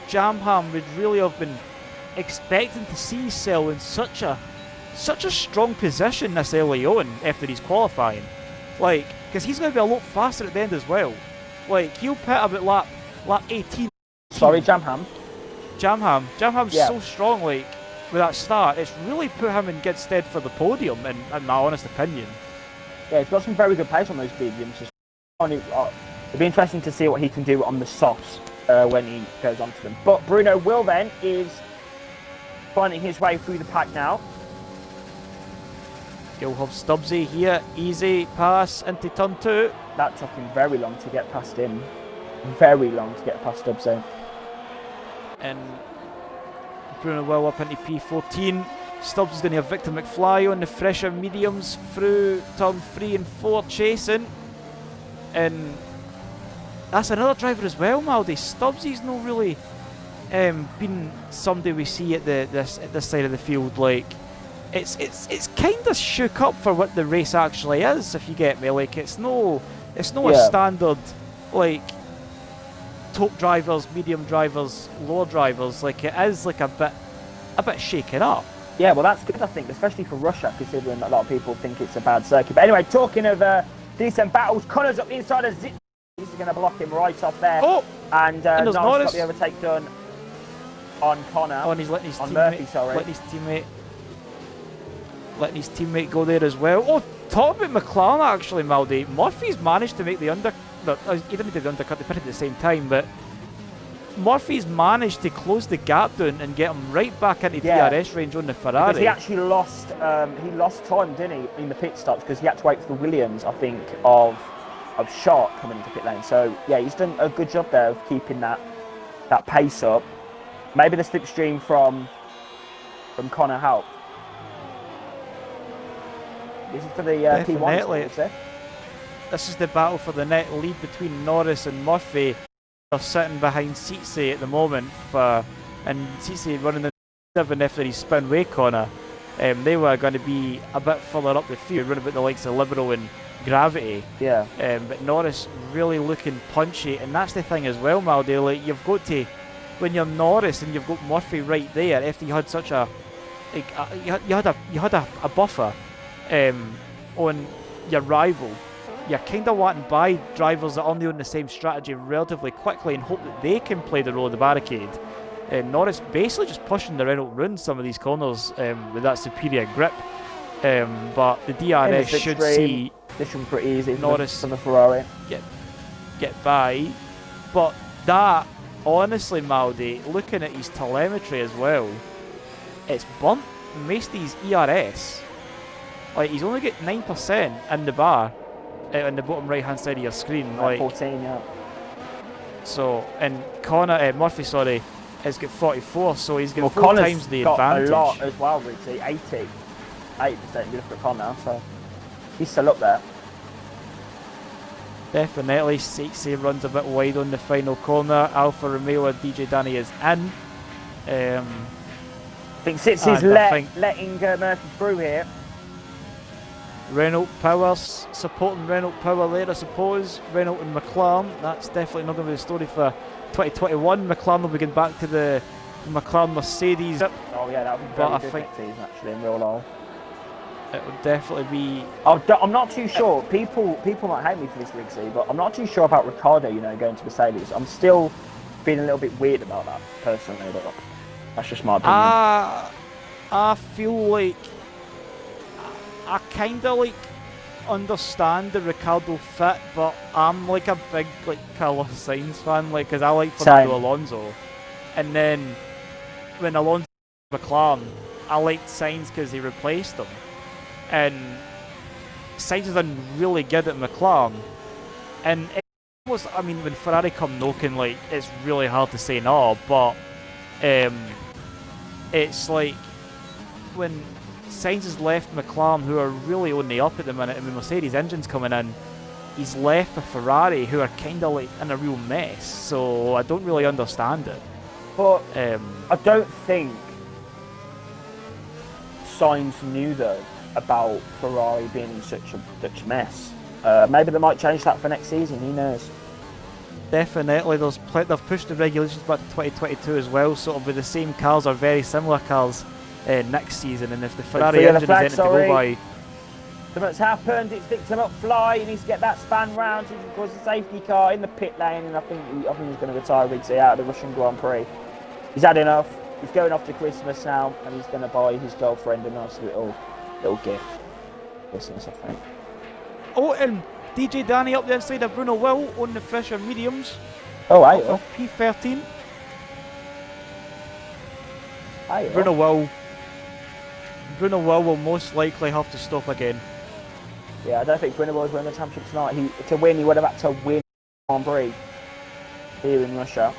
Jamham would really have been expecting to see himself in such a strong position this early on after he's qualifying. Like, because he's going to be a lot faster at the end as well. Like, he'll pit about lap 18. Sorry, Jamham. Jamham's so strong, like, with that start. It's really put him in good stead for the podium, in my honest opinion. Yeah, he's got some very good pace on those mediums. It'll be interesting to see what he can do on the softs when he goes onto them. But Bruno Will then is finding his way through the pack now. You'll have Stubbsy here, easy pass into turn 2. That took him very long to get past him. Very long to get past Stubbsy. And Bruno Will up into P14. Stubbs is going to have Victor McFly on the fresher mediums through turn 3 and 4 chasing. And that's another driver as well, Maldi. Stubbsy's not really been somebody we see at this side of the field. Like, it's kind of shook up for what the race actually is, if you get me. Like, it's no a standard, like, top drivers, medium drivers, lower drivers. Like, it is like a bit shaken up. Yeah, well, that's good, I think, especially for Russia, considering that a lot of people think it's a bad circuit. But anyway, talking of decent battles, Connor's up the inside of Zit. He's going to block him right off there. Oh, and Niles Norris got the overtake done on Connor. Oh, and he's letting his Murphy, letting his teammate go there as well. Oh, talk about McLaren actually, Maldi. Murphy's managed to make the undercut. He didn't do the undercut, they put it at the same time, but Murphy's managed to close the gap down and get him right back into DRS range on the Ferrari. Because he actually lost time, didn't he, in the pit stops, because he had to wait for the Williams, I think, of Sharp coming into pit lane. So yeah, he's done a good job there of keeping that pace up. Maybe the slipstream from Connor helped. This is for the P1. This is the battle for the net lead between Norris and Murphy. They're sitting behind Tsitsi at the moment, and Tsitsi running the 7 after his spin way corner. They were going to be a bit further up the field, running about the likes of Liberal and Gravity. Yeah. But Norris really looking punchy, and that's the thing as well, Maldi. Like, you've got to, when you're Norris and you've got Murphy right there, after you had such a, you had a buffer on your rival. You're kind of wanting to buy drivers that are only on the same strategy relatively quickly and hope that they can play the role of the barricade. Norris basically just pushing the Renault runs some of these corners with that superior grip. But the DRS should see this should be pretty easy Norris for the Ferrari get by. But that, honestly, Maldi, looking at his telemetry as well, it's burnt Masty's ERS. Like, he's only got 9% in the bar. On the bottom right hand side of your screen, like 14, yeah. So, and Murphy, has got 44, so he's got 4 Connor's times the got advantage. A lot as well, Richie. 80% if you look at Connor, so he's still up there. Definitely, Tsitsi runs a bit wide on the final corner. Alfa Romeo and DJ Danny is in. I think Tsitsi's letting Murphy through here. Renault Power supporting Renault Power there, I suppose. Renault and McLaren, that's definitely not going to be the story for 2021. McLaren will be getting back to the McLaren Mercedes. It Oh yeah, that would be But I very good think- next season actually in real life. would definitely be. I'm not too sure. People might hate me for this, Rigsy, but I'm not too sure about Ricardo. Going to Mercedes. I'm still feeling a little bit weird about that personally. But that's just my opinion. I feel like I kind of like understand the Ricardo fit, but I'm like a big like Carlos Sainz fan, like because I like Fernando Alonso, and then when Alonso was McLaren, I liked Sainz because he replaced him, and Sainz has done really good at McLaren, and it was, I mean, when Ferrari come knocking, like it's really hard to say no, but it's like when Sainz has left McLaren, who are really on the up at the minute, and with Mercedes engines coming in, he's left with Ferrari, who are kind of like in a real mess. So I don't really understand it. But I don't think Sainz knew though about Ferrari being in such a mess. Maybe they might change that for next season. Who knows? Definitely, they've pushed the regulations back to 2022 as well, sort of with the same cars or very similar cars next season. And if the Ferrari engine is anything to go by, something's happened. It's Victor McFly. He needs to get that span round. He caused a safety car in the pit lane, and I think he's going to retire Rigsy out of the Russian Grand Prix. He's had enough. He's going off to Christmas now, and he's going to buy his girlfriend a nice little gift. Christmas, I think. Oh, and DJ Danny up the inside of Bruno Will on the Fisher mediums. Oh, right. P13. Aye, Bruno Will will most likely have to stop again. Yeah, I don't think Bruno Will's winning the championship tonight. To win, he would have had to win Grand Prix here in Russia.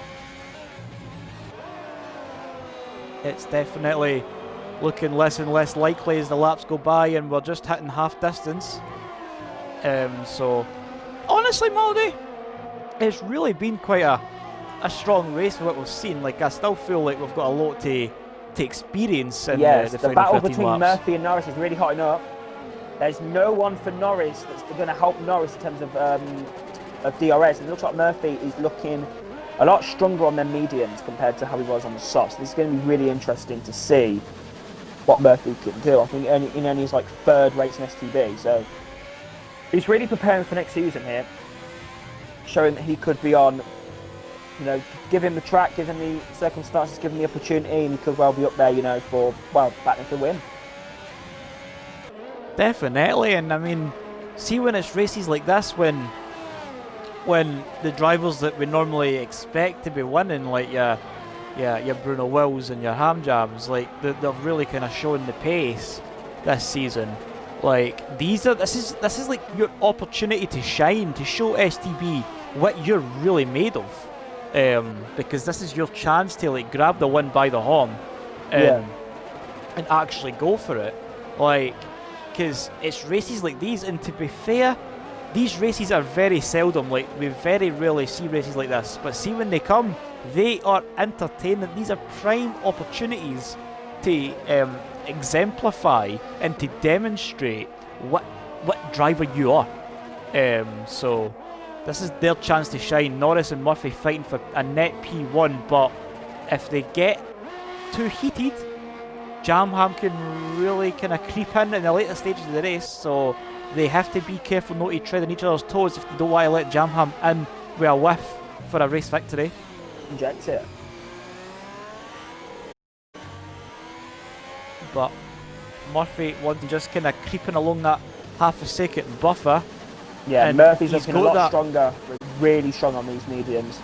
It's definitely looking less and less likely as the laps go by, and we're just hitting half distance. So, honestly, Maldy, it's really been quite a strong race for what we've seen. Like, I still feel like we've got a lot to experience in the final battle 15 between laps. Murphy and Norris is really hotting up. There's no one for Norris that's going to help Norris in terms of DRS. And it looks like Murphy is looking a lot stronger on their mediums compared to how he was on the softs. So this is going to be really interesting to see what Murphy can do. I think only he's like third race in STB, so he's really preparing for next season here, showing that he could be on. Give him the track, give him the circumstances, give him the opportunity, and he could well be up there, for battling for the win. Definitely, and I mean, see when it's races like this, when the drivers that we normally expect to be winning, like your Bruno Wills and your Hamjams, like they've really kind of shown the pace this season. Like this is like your opportunity to shine, to show STB what you're really made of. Because this is your chance to like grab the win by the horn and actually go for it. Like, because it's races like these, and to be fair, these races are very seldom. Like, we very rarely see races like this, but see when they come, they are entertaining. These are prime opportunities to exemplify and to demonstrate what driver you are. So this is their chance to shine. Norris and Murphy fighting for a net P1, but if they get too heated, Jamham can really kind of creep in the later stages of the race, so they have to be careful not to tread on each other's toes if they don't want to let Jamham in with a whiff for a race victory. Inject it. But Murphy wasn't just kind of creeping along that half a second buffer. Yeah, and Murphy's looking a lot stronger, really strong on these mediums.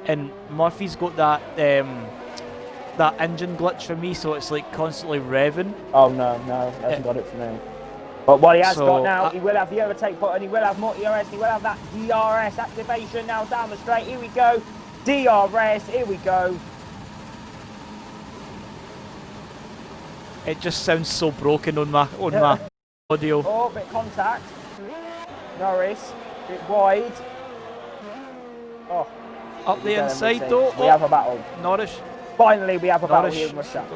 And Murphy's got that engine glitch for me, so it's like constantly revving. Oh no, he hasn't got it for me. But what he has got now, he will have the overtake button, he will have more DRS, he will have that DRS activation now down the straight. Here we go, DRS, here we go. It just sounds so broken on my audio. Oh, bit of contact. Norris, bit wide. Oh. Up the inside though. We have a battle. Norris. Finally, we have a battle here in Russia.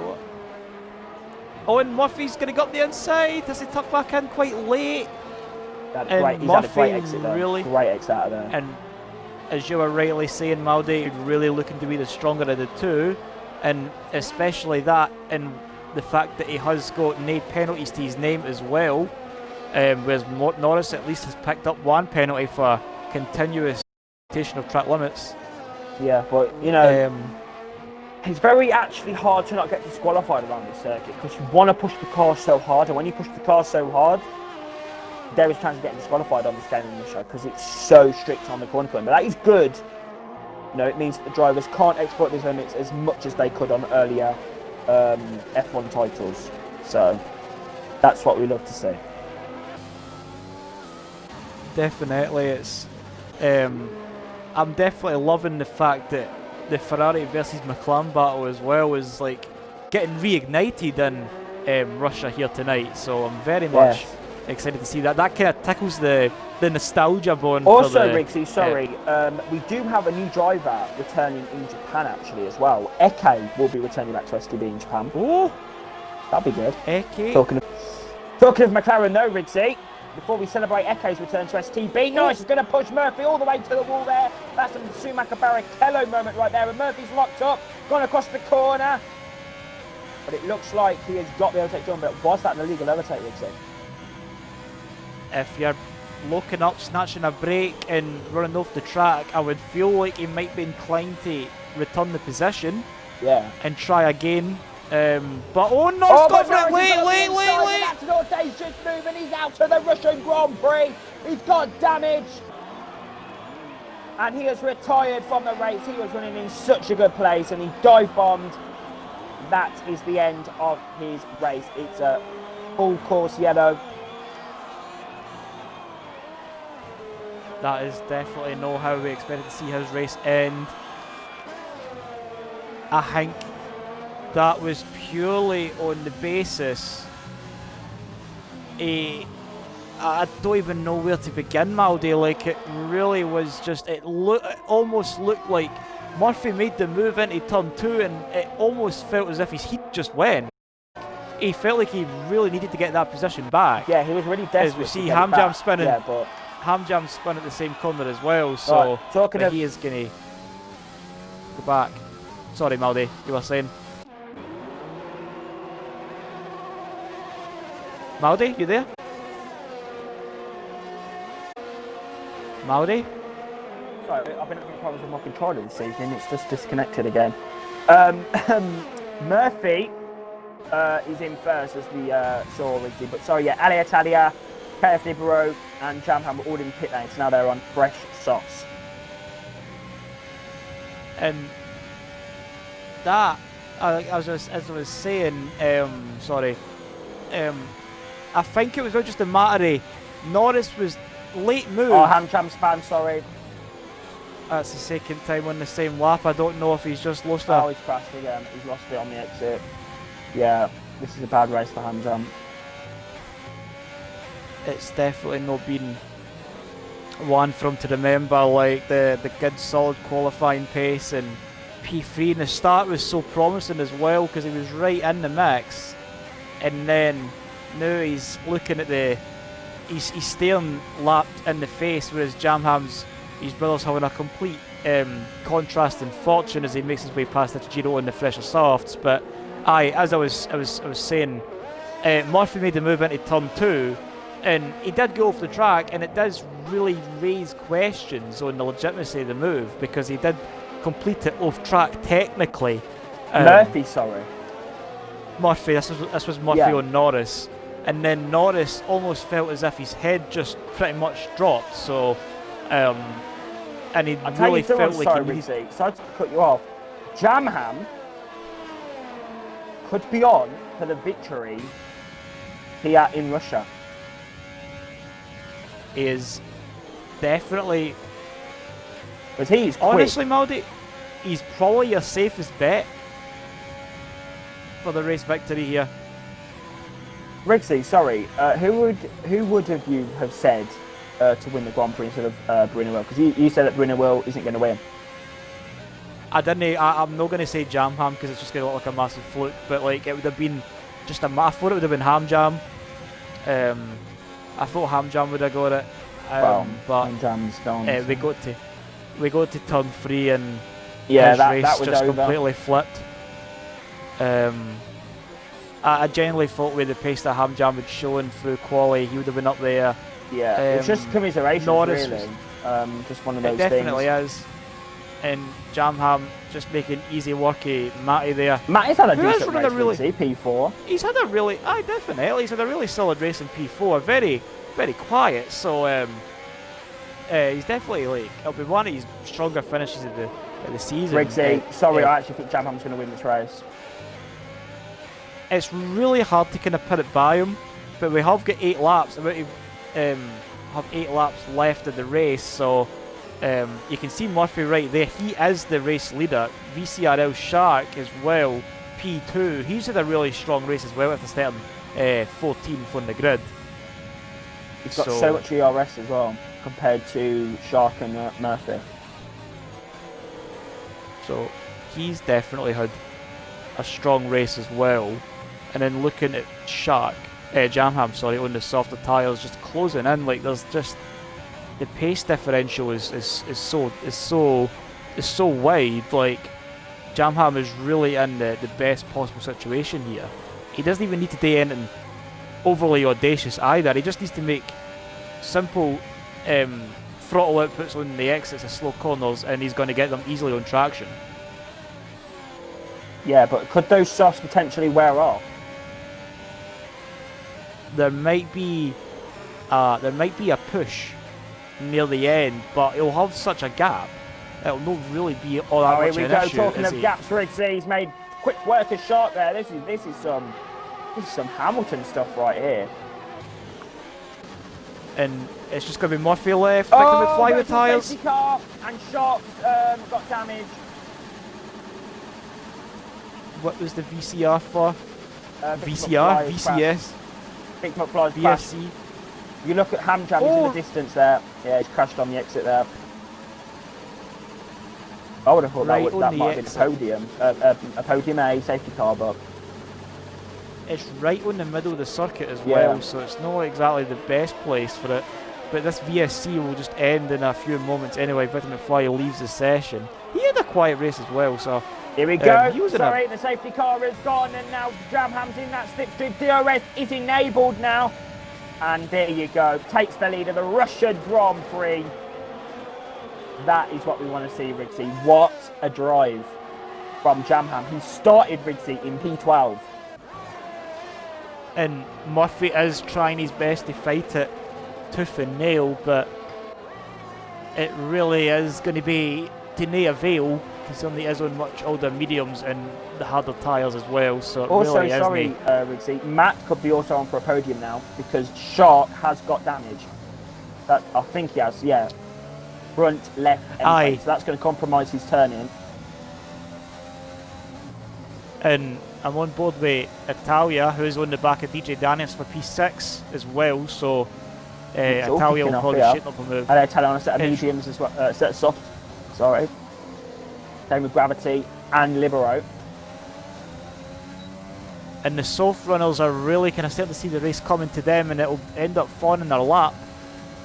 Oh, and Murphy's going to go up the inside. Does he tuck back in quite late? He's had a great exit though. Really, great exit out of there. And as you were rightly saying, Maldi, really looking to be the stronger of the two, and especially that in the fact that he has got no penalties to his name as well, whereas Norris at least has picked up one penalty for continuous violation of track limits. Yeah, but you know, it's very actually hard to not get disqualified around this circuit because you want to push the car so hard, and when you push the car so hard, there is a chance of getting disqualified on this game in the show because it's so strict on the corner cutting. But that is good. You know, it means that the drivers can't exploit these limits as much as they could on earlier F1 titles. So that's what we love to see. Definitely, it's. I'm definitely loving the fact that the Ferrari versus McLaren battle as well is like getting reignited in Russia here tonight. So I'm very much excited to see that. That kind of tickles the nostalgia bone. Also, for the, Riggsy, sorry, we do have a new driver returning in Japan actually as well. Eke will be returning back to STB in Japan. Oh, that'd be good. Eke. Talking of McLaren, though, Riggsy. Before we celebrate Eke's return to STB, Norris is going to push Murphy all the way to the wall there. That's a Schumacher Barrichello moment right there. And Murphy's locked up, gone across the corner. But it looks like he has got the overtake done. But was that an illegal overtake, Riggsy? If you're looking up, snatching a break and running off the track, I would feel like he might be inclined to return the position. Yeah. And try again. But no, stop it! Wait! That's Norte's just moving. He's out to the Russian Grand Prix. He's got damage. And he has retired from the race. He was running in such a good place and he dive bombed. That is the end of his race. It's a full course yellow. That is definitely not how we expected to see his race end. I think that was purely on the basis I don't even know where to begin, Maldi. Like, it really was just, it almost looked like Murphy made the move into turn 2 and it almost felt as if his heat just went. He felt like he really needed to get that position back. Yeah, he was really desperate. As we see Hamjam spinning. Yeah, but Hamjam spun at the same corner as well, so right, he is going to go back. Sorry, Maldi, you were saying? Maldi, you there? Maldi? Sorry, I've been having problems with my controller this evening. It's just disconnected again. Murphy is in first, as we saw already. But sorry, yeah, Ali Italia, KF Nibiru, and Jamham were all in pit lane. So now they're on fresh softs. And that, as I was saying, I think it was just a matter of Norris was late move. Oh, Hamjam span, sorry. That's the second time on the same lap. I don't know if he's just lost Oh, he's crashed again. He's lost it on the exit. Yeah, this is a bad race for Hamjam. It's definitely not been one for him to remember, like the good solid qualifying pace, and P3 in the start was so promising as well because he was right in the mix, and then now he's looking at he's staring lapped in the face, whereas his brother's having a complete contrast in fortune as he makes his way past the Giro in the fresher softs. But as I was saying, Murphy made the move into turn 2, and he did go off the track, and it does really raise questions on the legitimacy of the move because he did complete it off track technically. Murphy, sorry. Murphy, this was Murphy on Norris, and then Norris almost felt as if his head just pretty much dropped. So, and he really felt like he. Sorry to cut you off. Jamham could be on for the victory here in Russia. Is definitely, because he's quick. Honestly, Maldi, he's probably your safest bet for the race victory here. Riggsy, sorry, who would have you have said to win the Grand Prix instead of Bruno Will? Because you said that Bruno Will isn't going to win. I'm not going to say Jamham because it's just going to look like a massive fluke. But like, it would have been just I thought it would have been Hamjam. I thought Hamjam would have got it. Well, but Hamjam's gone. we got to. we go to turn 3 and Yeah, his race that was just over. completely flipped. I genuinely thought with the pace that Hamjam had shown through quali, he would have been up there. Yeah, it's just commiserations, Norris really. Just one of It those definitely things. is. And Jamham just making easy work of Matty there. Matty's had a Who is decent running race, a P4. He's had a really, definitely, he's had a really solid race in P4. Very, very quiet. So he's definitely like it'll be one of his stronger finishes of the season. Riggsy, sorry, I actually think Jamham's going to win this race. It's really hard to kind of put it by him, but we have got 8 laps. About to have 8 laps left of the race, so you can see Murphy right there. He is the race leader. VCRL Shark as well, P2. He's had a really strong race as well at the starting 14th on the grid. He's got so much ERS as well compared to Shark and Murphy. So he's definitely had a strong race as well. And then looking at Jamham, sorry, on the softer tyres, just closing in. Like there's just the pace differential is so wide. Like Jamham is really in the best possible situation here. He doesn't even need to do anything overly audacious either. He just needs to make simple throttle outputs on the exits of slow corners, and he's going to get them easily on traction. Yeah, but could those softs potentially wear off? There might be a push near the end, but it'll have such a gap. It'll not really be all that much here we an go. issue. Talking of gaps, Riggsy, he's made quick work of Shark there. This is some Hamilton stuff right here. And it's just going to be Murphy left. Victor McFly with tyres. Safety car and Shark's got damage. What was the VCR for? VCR? VCS? Victor McFly's VFC. You look at Hamjam, he's in the distance there. Yeah, he's crashed on the exit there. I would have thought that might have been a podium A safety car, but it's right on the middle of the circuit as well, so it's not exactly the best place for it. But this VSC will just end in a few moments anyway. Victor McFly leaves the session. He had a quiet race as well, so here we go. Sorry, the safety car is gone, and now Jamham's in that slipstream. DRS is enabled now, and there you go. Takes the lead of the Russian Grand Prix. That is what we want to see, Riggsy. What a drive from Jamham. He started Riggsy in P12. And Murphy is trying his best to fight it tooth and nail, but it really is going to be to no avail, considering he is on much older mediums and the harder tyres as well. So it also, really sorry, Riggsy, Matt could be also on for a podium now because Shark has got damage. That I think he has, yeah. Front left end, so that's going to compromise his turn-in. And I'm on board with Italia, who's on the back of DJ Daniels for P6 as well, so Italia will probably shape up a move. And Italia on a set of mediums as well, set of soft, sorry. Same with Gravity and Libero. And the soft runners are really kind of starting to see the race coming to them, and it'll end up falling in their lap.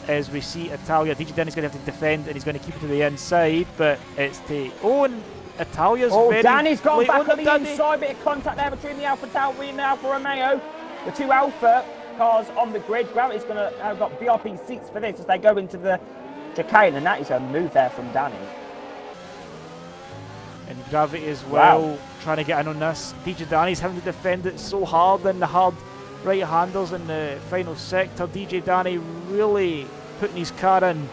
As we see Italia, DJ Danny's going to have to defend, and he's going to keep it to the inside, but it's to... Oh, and Italia's very... Danny's gone back on the Danny. inside, bit of contact there between the Alpha Tauri and the Alfa Romeo. The two Alpha cars on the grid. Gravity's going to have got VRP seats for this as they go into the chicane, and that is a move there from Danny. And Gravity as well, trying to get in on this. DJ Danny's having to defend it so hard in the hard right-handers in the final sector. DJ Danny really putting his car in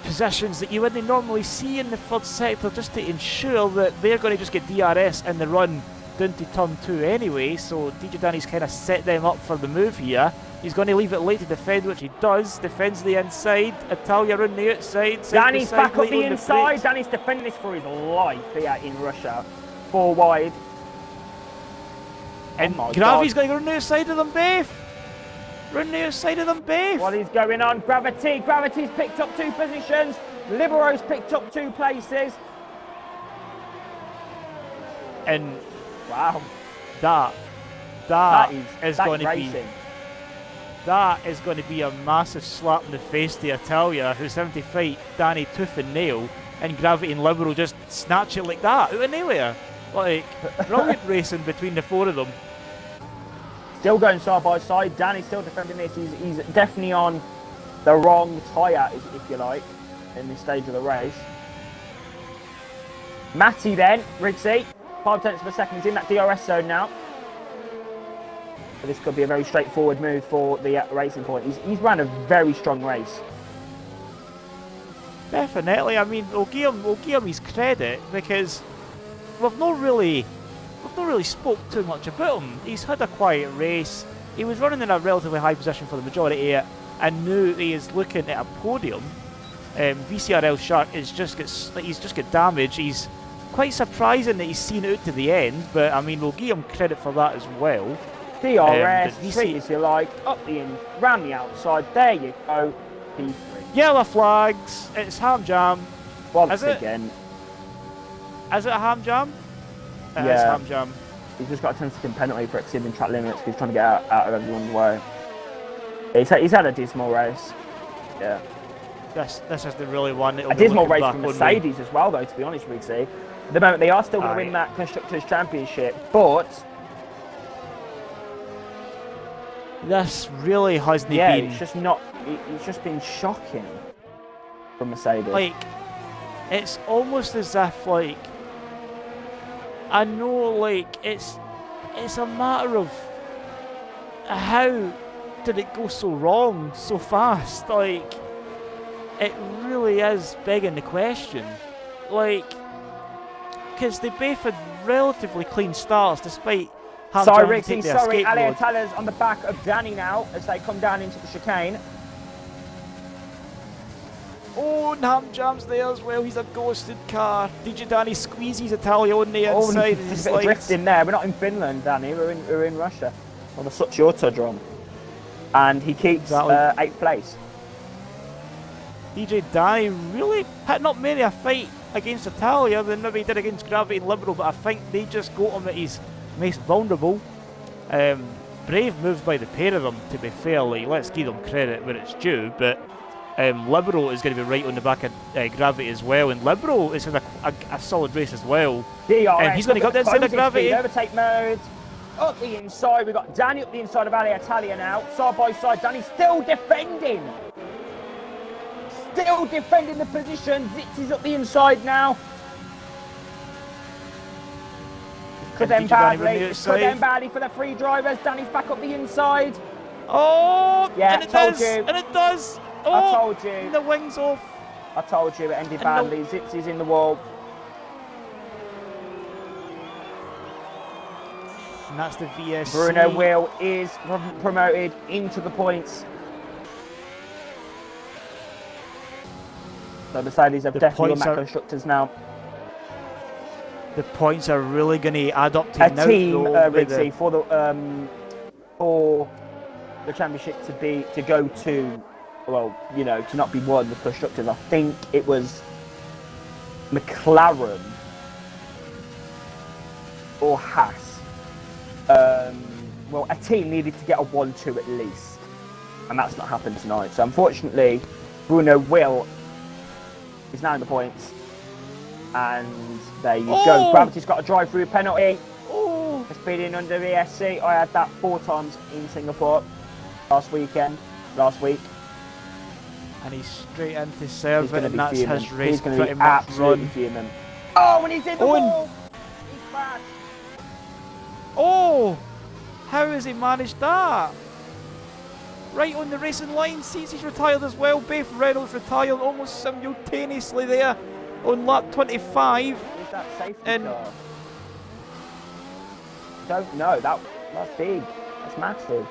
positions that you wouldn't normally see in the third sector, just to ensure that they're going to just get DRS in the run down to turn 2 anyway. So DJ Danny's kind of set them up for the move here. He's going to leave it late to defend, which he does. Defends the inside. Italia on the outside. Danny's back up the inside. Danny's defending this for his life here in Russia. 4 wide. And Gravity's going to go on the outside of them both. Run the outside of them both. What is going on? Gravity's picked up 2 positions. Libero's picked up 2 places. And wow, that is going to be that is going to be a massive slap in the face to Italia, who's having to fight Danny tooth and nail, and Gravity and Liberal just snatch it like that, out of nowhere. Like, brilliant racing between the four of them. Still going side by side. Danny's still defending this. He's definitely on the wrong tyre, if you like, in this stage of the race. Matty then, Rigsy, 5/10 of a second. He's in that DRS zone now. So this could be a very straightforward move for the Racing Point. He's run a very strong race. Definitely. I mean, we'll give him his credit, because we've not really spoke too much about him. He's had a quiet race. He was running in a relatively high position for the majority of it, and now he is looking at a podium. VCRL Shark he's just got damage. He's quite surprising that he's seen it out to the end, but I mean, we'll give him credit for that as well. DRS, treat as you like, up the in, round the outside. There you go. P3. Yellow flags. It's ham jam. Once again. Is it a ham jam? It Yeah. is ham jam. He's just got a 10-second penalty for exceeding track limits because he's trying to get out of everyone's way. He's had a dismal race. Yeah. This is the really one. A dismal race for Mercedes as well, though, to be honest with you. At the moment, they are still going to win that Constructors' Championship, but... This really hasn't been... Yeah, it's just not... It's just been shocking from Mercedes. Like, it's almost as if, like... I know, like, it's a matter of... How did it go so wrong so fast? Like, it really is begging the question. Like, because they both had relatively clean starts despite having to take their escape Ali mode. Italia's on the back of Danny now as they come down into the chicane. Oh, Nam Jam's there as well. He's a ghosted car. DJ Danny squeezes Italia on the Oh, inside. there's And a bit of drifting there. We're not in Finland, Danny. We're in Russia on the Sochi Autodrome, and he keeps 8th place. DJ Danny really hitting up many a fight against Italia than maybe he did against Gravity and Liberal, but I think they just got him at his most vulnerable. Brave moves by the pair of them, to be fair. Like, let's give them credit where it's due, but Liberal is going to be right on the back of Gravity as well, and Liberal is in a solid race as well. And he's going to go down inside of Gravity. Overtake mode. Up the inside, we've got Danny up the inside of Ali Italia now. Side by side, Danny still defending. Still defending the position. Zitz is up the inside now. Could end badly. Could end badly for the three drivers. Danny's back up the inside. Oh, yeah, and it does. And it does. Oh, I told you. The wings off. I told you it ended badly. Zitz is in the wall. And that's the VSC. Bruno Will is promoted into the points. So Mercedes have definitely won that Constructors now. The points are really going to add up to a now, team, Rigsy, for the championship to go to, well, you know, to not be won with Constructors. I think it was McLaren or Haas. Well, a team needed to get a 1-2 at least, and that's not happened tonight. So unfortunately, Bruno Will is now in the points, and there you go. Gravity's got a drive-through penalty. Oh, Speeding under VSC. I had that 4 times in Singapore last week. And he's straight into serving, and that's fuming. his race He's going to pretty be much absolutely run. fuming. Oh, and he's in the wall. He's crashed. Oh, how has he managed that? Right on the racing line. Sees he's retired as well. Both Reynolds retired almost simultaneously there on lap 25. Is that safety and car? Don't know. That's big. That's massive.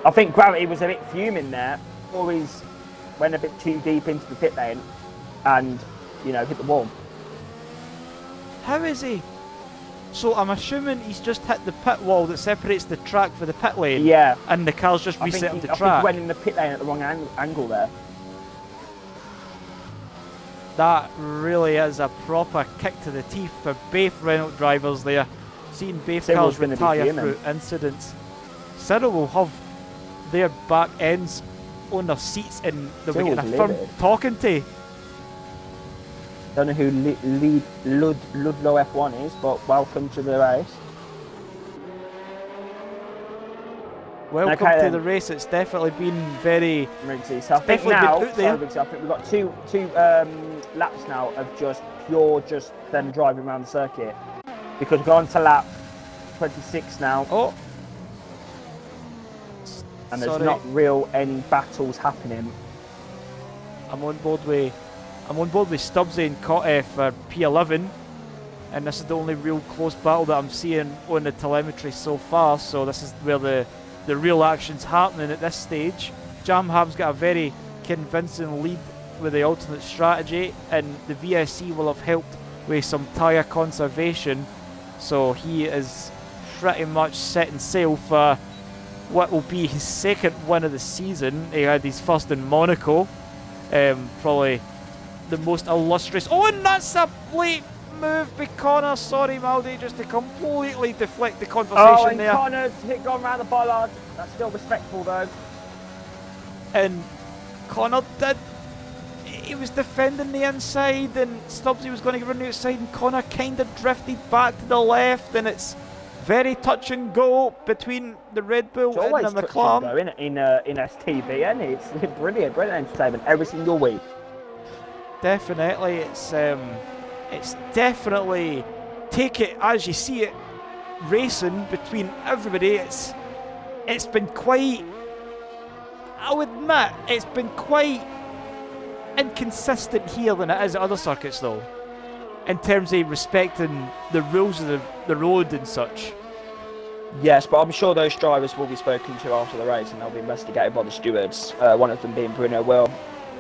I think Gravity was a bit fuming there. Always went a bit too deep into the pit lane, and you know, hit the wall. How is he? So I'm assuming he's just hit the pit wall that separates the track for the pit lane. Yeah. And the car's just reset the track. I think he went in the pit lane at the wrong angle there. That really is a proper kick to the teeth for both Renault drivers there. seeing both Cyril's cars gonna be retire fuming. through incidents. Cyril will have their back ends on their seats and they'll be getting a Cyril's firm livid. talking to. Don't know who Ludlow F1 is, but welcome to the race. Welcome Okay, to then. the race. It's definitely been very... Rigsy. So I think definitely now, been out there. Rigsy, I think we've got two laps now of just them driving around the circuit. Because we're on to lap 26 now, Oh! and there's Sorry. not real any battles happening. I'm on board with Stubbsy and for P11, and this is the only real close battle that I'm seeing on the telemetry so far. So this is where the real action's happening at this stage. Jamham's got a very convincing lead with the alternate strategy, and the VSC will have helped with some tyre conservation. So he is pretty much setting sail for what will be his second win of the season. He had his first in Monaco. Probably the most illustrious. Oh, and that's a late move by Connor. Sorry, Maldi, just to completely deflect the conversation Oh, and there. Connor's gone round the bollard. That's still respectful though. And Connor did. He was defending the inside, and Stubbsy was going to run the outside, and Connor kind of drifted back to the left, and it's very touch and go between the Red Bull It's and always the touch McLaren. and go in STB, and it's brilliant entertainment every single week. Definitely, it's definitely take it as you see it, racing between everybody. It's been quite. I would admit it's been quite inconsistent here than it is at other circuits, though, in terms of respecting the rules of the road and such. Yes, but I'm sure those drivers will be spoken to after the race, and they'll be investigated by the stewards. One of them being Bruno Will,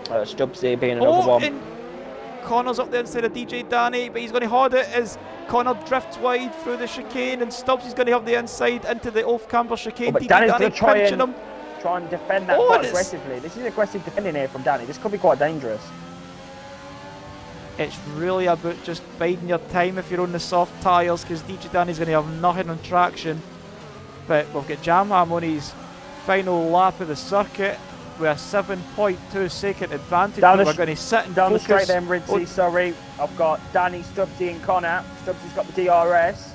Stubbsy being another one. And Connor's up there instead of DJ Danny, but he's going to hold it as Connor drifts wide through the chicane, and Stubbsy's going to have the inside into the off-camber chicane. But DJ Danny's Danny going to try pinching him. and defend that Oh, quite and it's- aggressively. This is aggressive defending here from Danny. This could be quite dangerous. It's really about just biding your time if you're on the soft tyres, because DJ Danny's going to have nothing on traction. But we've got Jamham on his final lap of the circuit with a 7.2 second advantage. Down But the we're going to sit and Down the focus. straight then, Ritzy, on- sorry. I've got Danny, Stubbsy and Connor. Stubbsy's got the DRS.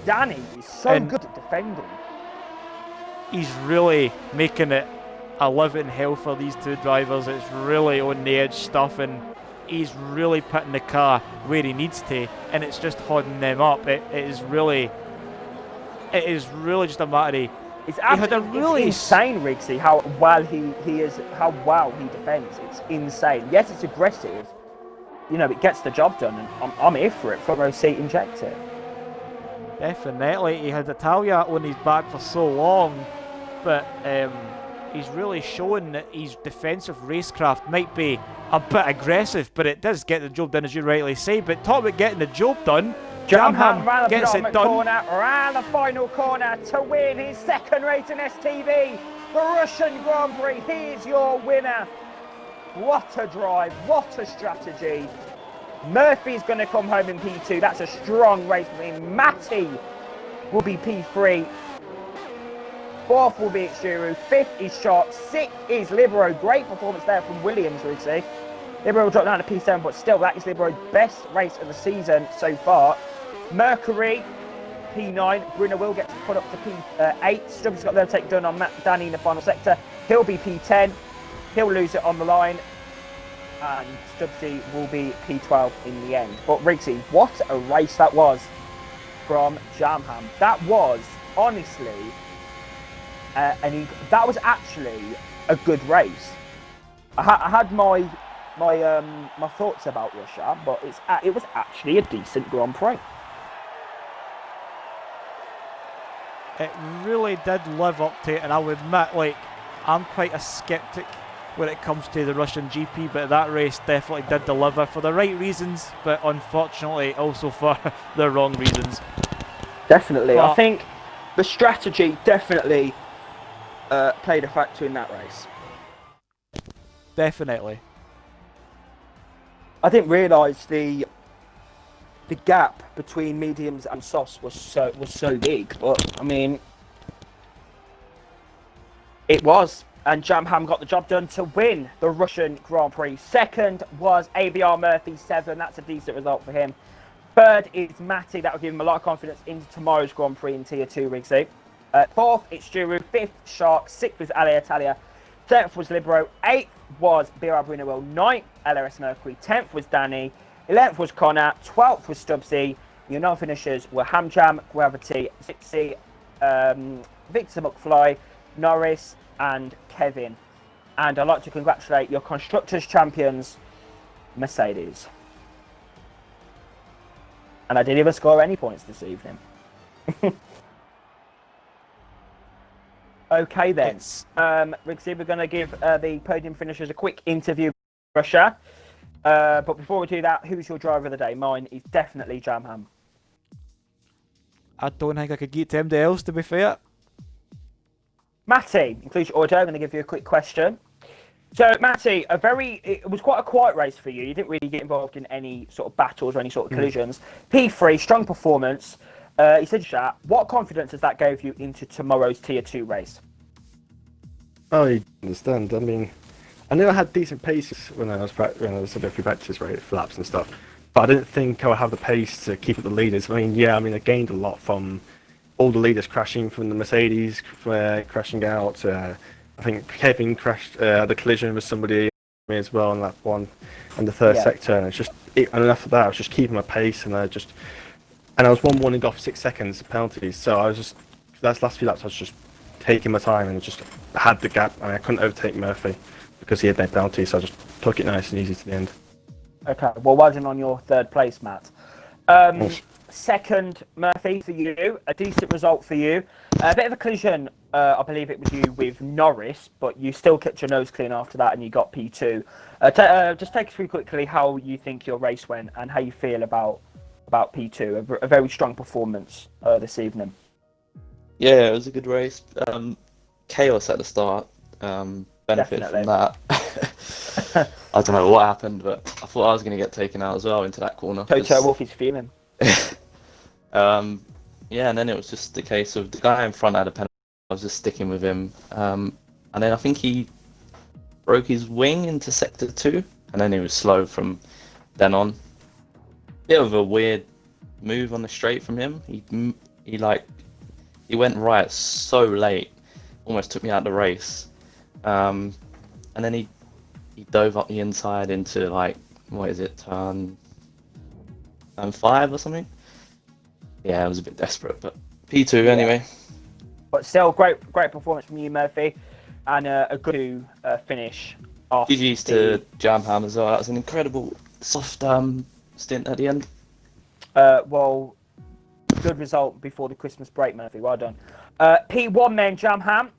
Danny is so And- good at defending. He's really making it a living hell for these two drivers. It's really on the edge stuff, and he's really putting the car where he needs to, and it's just holding them up. It is really just a matter of It's had a absolutely really insane, Riggsy, how well he defends. It's insane. Yes, it's aggressive. You know, it gets the job done, and I'm here for it. Front row seat, inject it. Definitely, he had Italia on his back for so long, but he's really showing that his defensive racecraft might be a bit aggressive, but it does get the job done, as you rightly say. But talk about getting the job done, Jamham round the gets it penultimate done. corner, round the final corner to win his second race in STB, the Russian Grand Prix. He is your winner. What a drive, what a strategy. Murphy's going to come home in P2. That's a strong race for him. Matty will be P3. Fourth will be Xuru. Fifth is Sharp. Sixth is Libero. Great performance there from Williams, we'd say. Libero will drop down to P7, but still, that is Libero's best race of the season so far. Mercury, P9. Bruno will get put up to P8. Stubbsy's got their take done on Danny in the final sector. He'll be P10. He'll lose it on the line. And Stubbsy will be P12 in the end. But Riggsy, what a race that was from Jamham. That was, honestly, that was actually a good race. I had my thoughts about Russia, but it was actually a decent Grand Prix. It really did live up to it, and I would admit, like, I'm quite a skeptic when it comes to the Russian GP, but that race definitely did deliver for the right reasons, but unfortunately also for the wrong reasons. Definitely. But I think the strategy definitely played a factor in that race. definitely. I didn't realise the gap between mediums and softs was so big, but I mean, it was. And Jamham got the job done to win the Russian Grand Prix. Second was ABR Murphy, 7. That's a decent result for him. Third is Matty. That will give him a lot of confidence into tomorrow's Grand Prix in Tier 2, Rigsy. Fourth, it's Juru. Fifth, Shark. Sixth was Ale Italia. Seventh was Libero. Eighth was BR Bruno. Ninth, LRS Mercury. 10th was Danny. 11th was Connor. 12th was Stubbsy. Your non-finishers were Hamjam, Gravity, Zipsy, Victor McFly, Norris, and Kevin. And I'd like to congratulate your Constructors Champions, Mercedes. And I didn't even score any points this evening. Okay then. Rigsy, we're going to give the podium finishers a quick interview, Russia. But before we do that, who's your driver of the day? Mine is definitely Jamham. I don't think I could get to anybody else, to be fair. Matty, includes your audio. I'm going to give you a quick question. So, Matty, it was quite a quiet race for you. You didn't really get involved in any sort of battles or any sort of collisions. P3, strong performance. He said, "Chat, what confidence does that give you into tomorrow's Tier 2 race?" I understand. I mean, I knew I had decent paces when I was a bit through practice, right, for laps and stuff. But I didn't think I would have the pace to keep up the leaders. I mean, I gained a lot from all the leaders crashing from the Mercedes, crashing out. I think Kevin crashed the collision with somebody as well on lap 1 and the third sector. And and after that, I was just keeping my pace, and I was 1 warning off 6 seconds penalties. So I was just those last few laps, I was just taking my time and just had the gap. I couldn't overtake Murphy because he had no penalty, so I just took it nice and easy to the end. Okay, well done on your third place, Matt. Second, Murphy, for you, a decent result for you. A bit of a collision, I believe it was you with Norris, but you still kept your nose clean after that and you got P2. Just take us through quickly how you think your race went and how you feel about P2. A very strong performance this evening. Yeah, it was a good race. Chaos at the start. Benefited from that. I don't know what happened, but I thought I was going to get taken out as well into that corner. Toto Wolf is feeling. Yeah, and then it was just the case of the guy in front had a penalty. I was just sticking with him. And then I think he broke his wing into sector 2, and then he was slow from then on. Bit of a weird move on the straight from him. He went right so late, almost took me out of the race. And then he dove up the inside into turn 5 or something. Yeah, it was a bit desperate, but P2 anyway. But still, great performance from you, Murphy, and a good finish off. GG's to Jamham as well. That was an incredible soft stint at the end. Well, good result before the Christmas break, Murphy. Well done. P1 then, Jamham.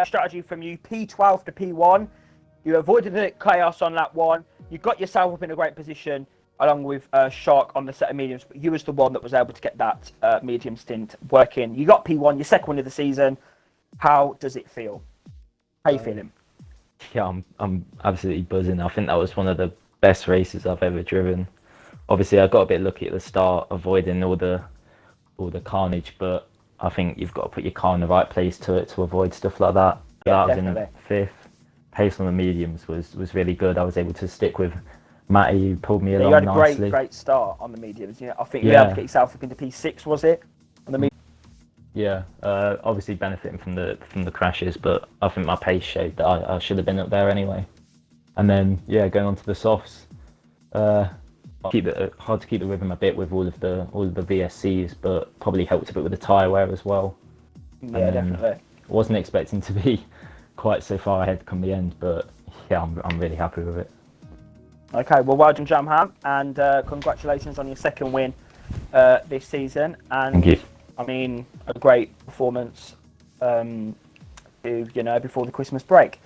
Strategy from you, P12 to P1. You avoided the chaos on lap 1. You got yourself up in a great position, along with Shark on the set of mediums, but you was the one that was able to get that medium stint working. You got P1, your second win of the season. How does it feel? How are you feeling? Yeah, I'm absolutely buzzing. I think that was one of the best races I've ever driven. Obviously, I got a bit lucky at the start, avoiding all the carnage, but I think you've got to put your car in the right place to avoid stuff like that. Yeah, that was definitely. in 5th. Pace on the mediums was really good. I was able to stick with Matty, who pulled me along you had a nicely. great start on the mediums. I think you were able to get yourself up into P6, was it? On the medium? Yeah, obviously benefiting from the crashes, but I think my pace showed that I should have been up there anyway. And then going on to the softs, hard to keep the rhythm a bit with all of the VSCs, but probably helped a bit with the tyre wear as well. Yeah, definitely. Wasn't expecting to be quite so far ahead come the end, but yeah, I'm really happy with it. Okay, well done, Jamham, and congratulations on your second win this season. And Thank you. I mean, a great performance before the Christmas break.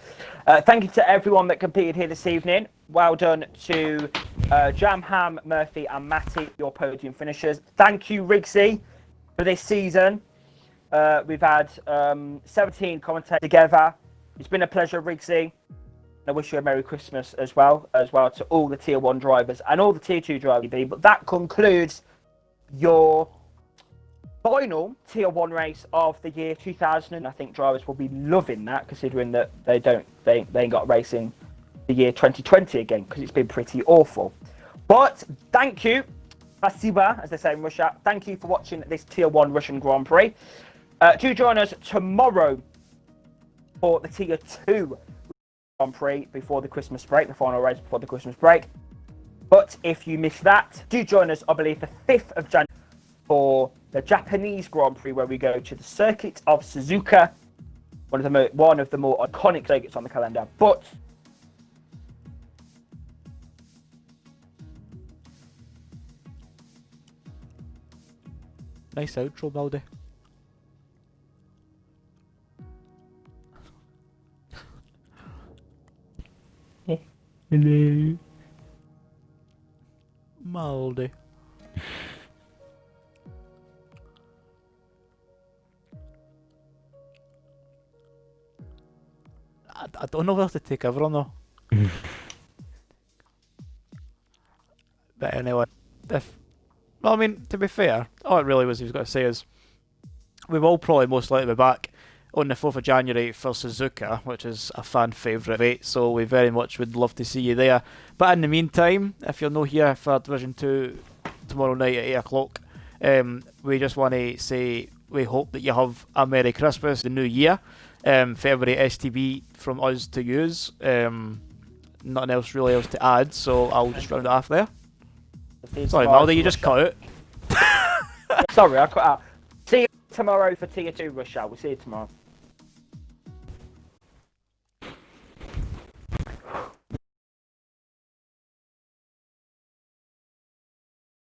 Thank you to everyone that competed here this evening. Well done to Jamham, Murphy and Matty, your podium finishers. Thank you, Rigsy, for this season. We've had 17 commentators together. It's been a pleasure, Rigsy. I wish you a Merry Christmas as well to all the Tier 1 drivers and all the Tier 2 drivers. But that concludes your final Tier 1 race of the year 2000. And I think drivers will be loving that, considering that they ain't got racing the year 2020 again, because it's been pretty awful. But thank you, Spasiba, as they say in Russia. Thank you for watching this Tier 1 Russian Grand Prix. Do join us tomorrow for the Tier 2 Grand Prix before the Christmas break, the final race before the Christmas break. But if you miss that, do join us, I believe, the 5th of January for the Japanese Grand Prix, where we go to the circuit of Suzuka, one of the more iconic circuits on the calendar. But Nice outro, Baldy. Hello. Maldy. I don't know where to take over on though. But anyway, well, I mean, to be fair, all it really was he was going to say is we will probably most likely be back on the 4th of January for Suzuka, which is a fan favourite rate, so we very much would love to see you there. But in the meantime, if you're not here for Division 2 tomorrow night at 8 o'clock, we just want to say we hope that you have a Merry Christmas, the New Year. February STB from us to use. Nothing else really else to add, so I'll just round it off there. Sorry, Maldy, you just cut out. sorry, I cut out. See you tomorrow for Tier 2 Rush Hour. We'll see you tomorrow.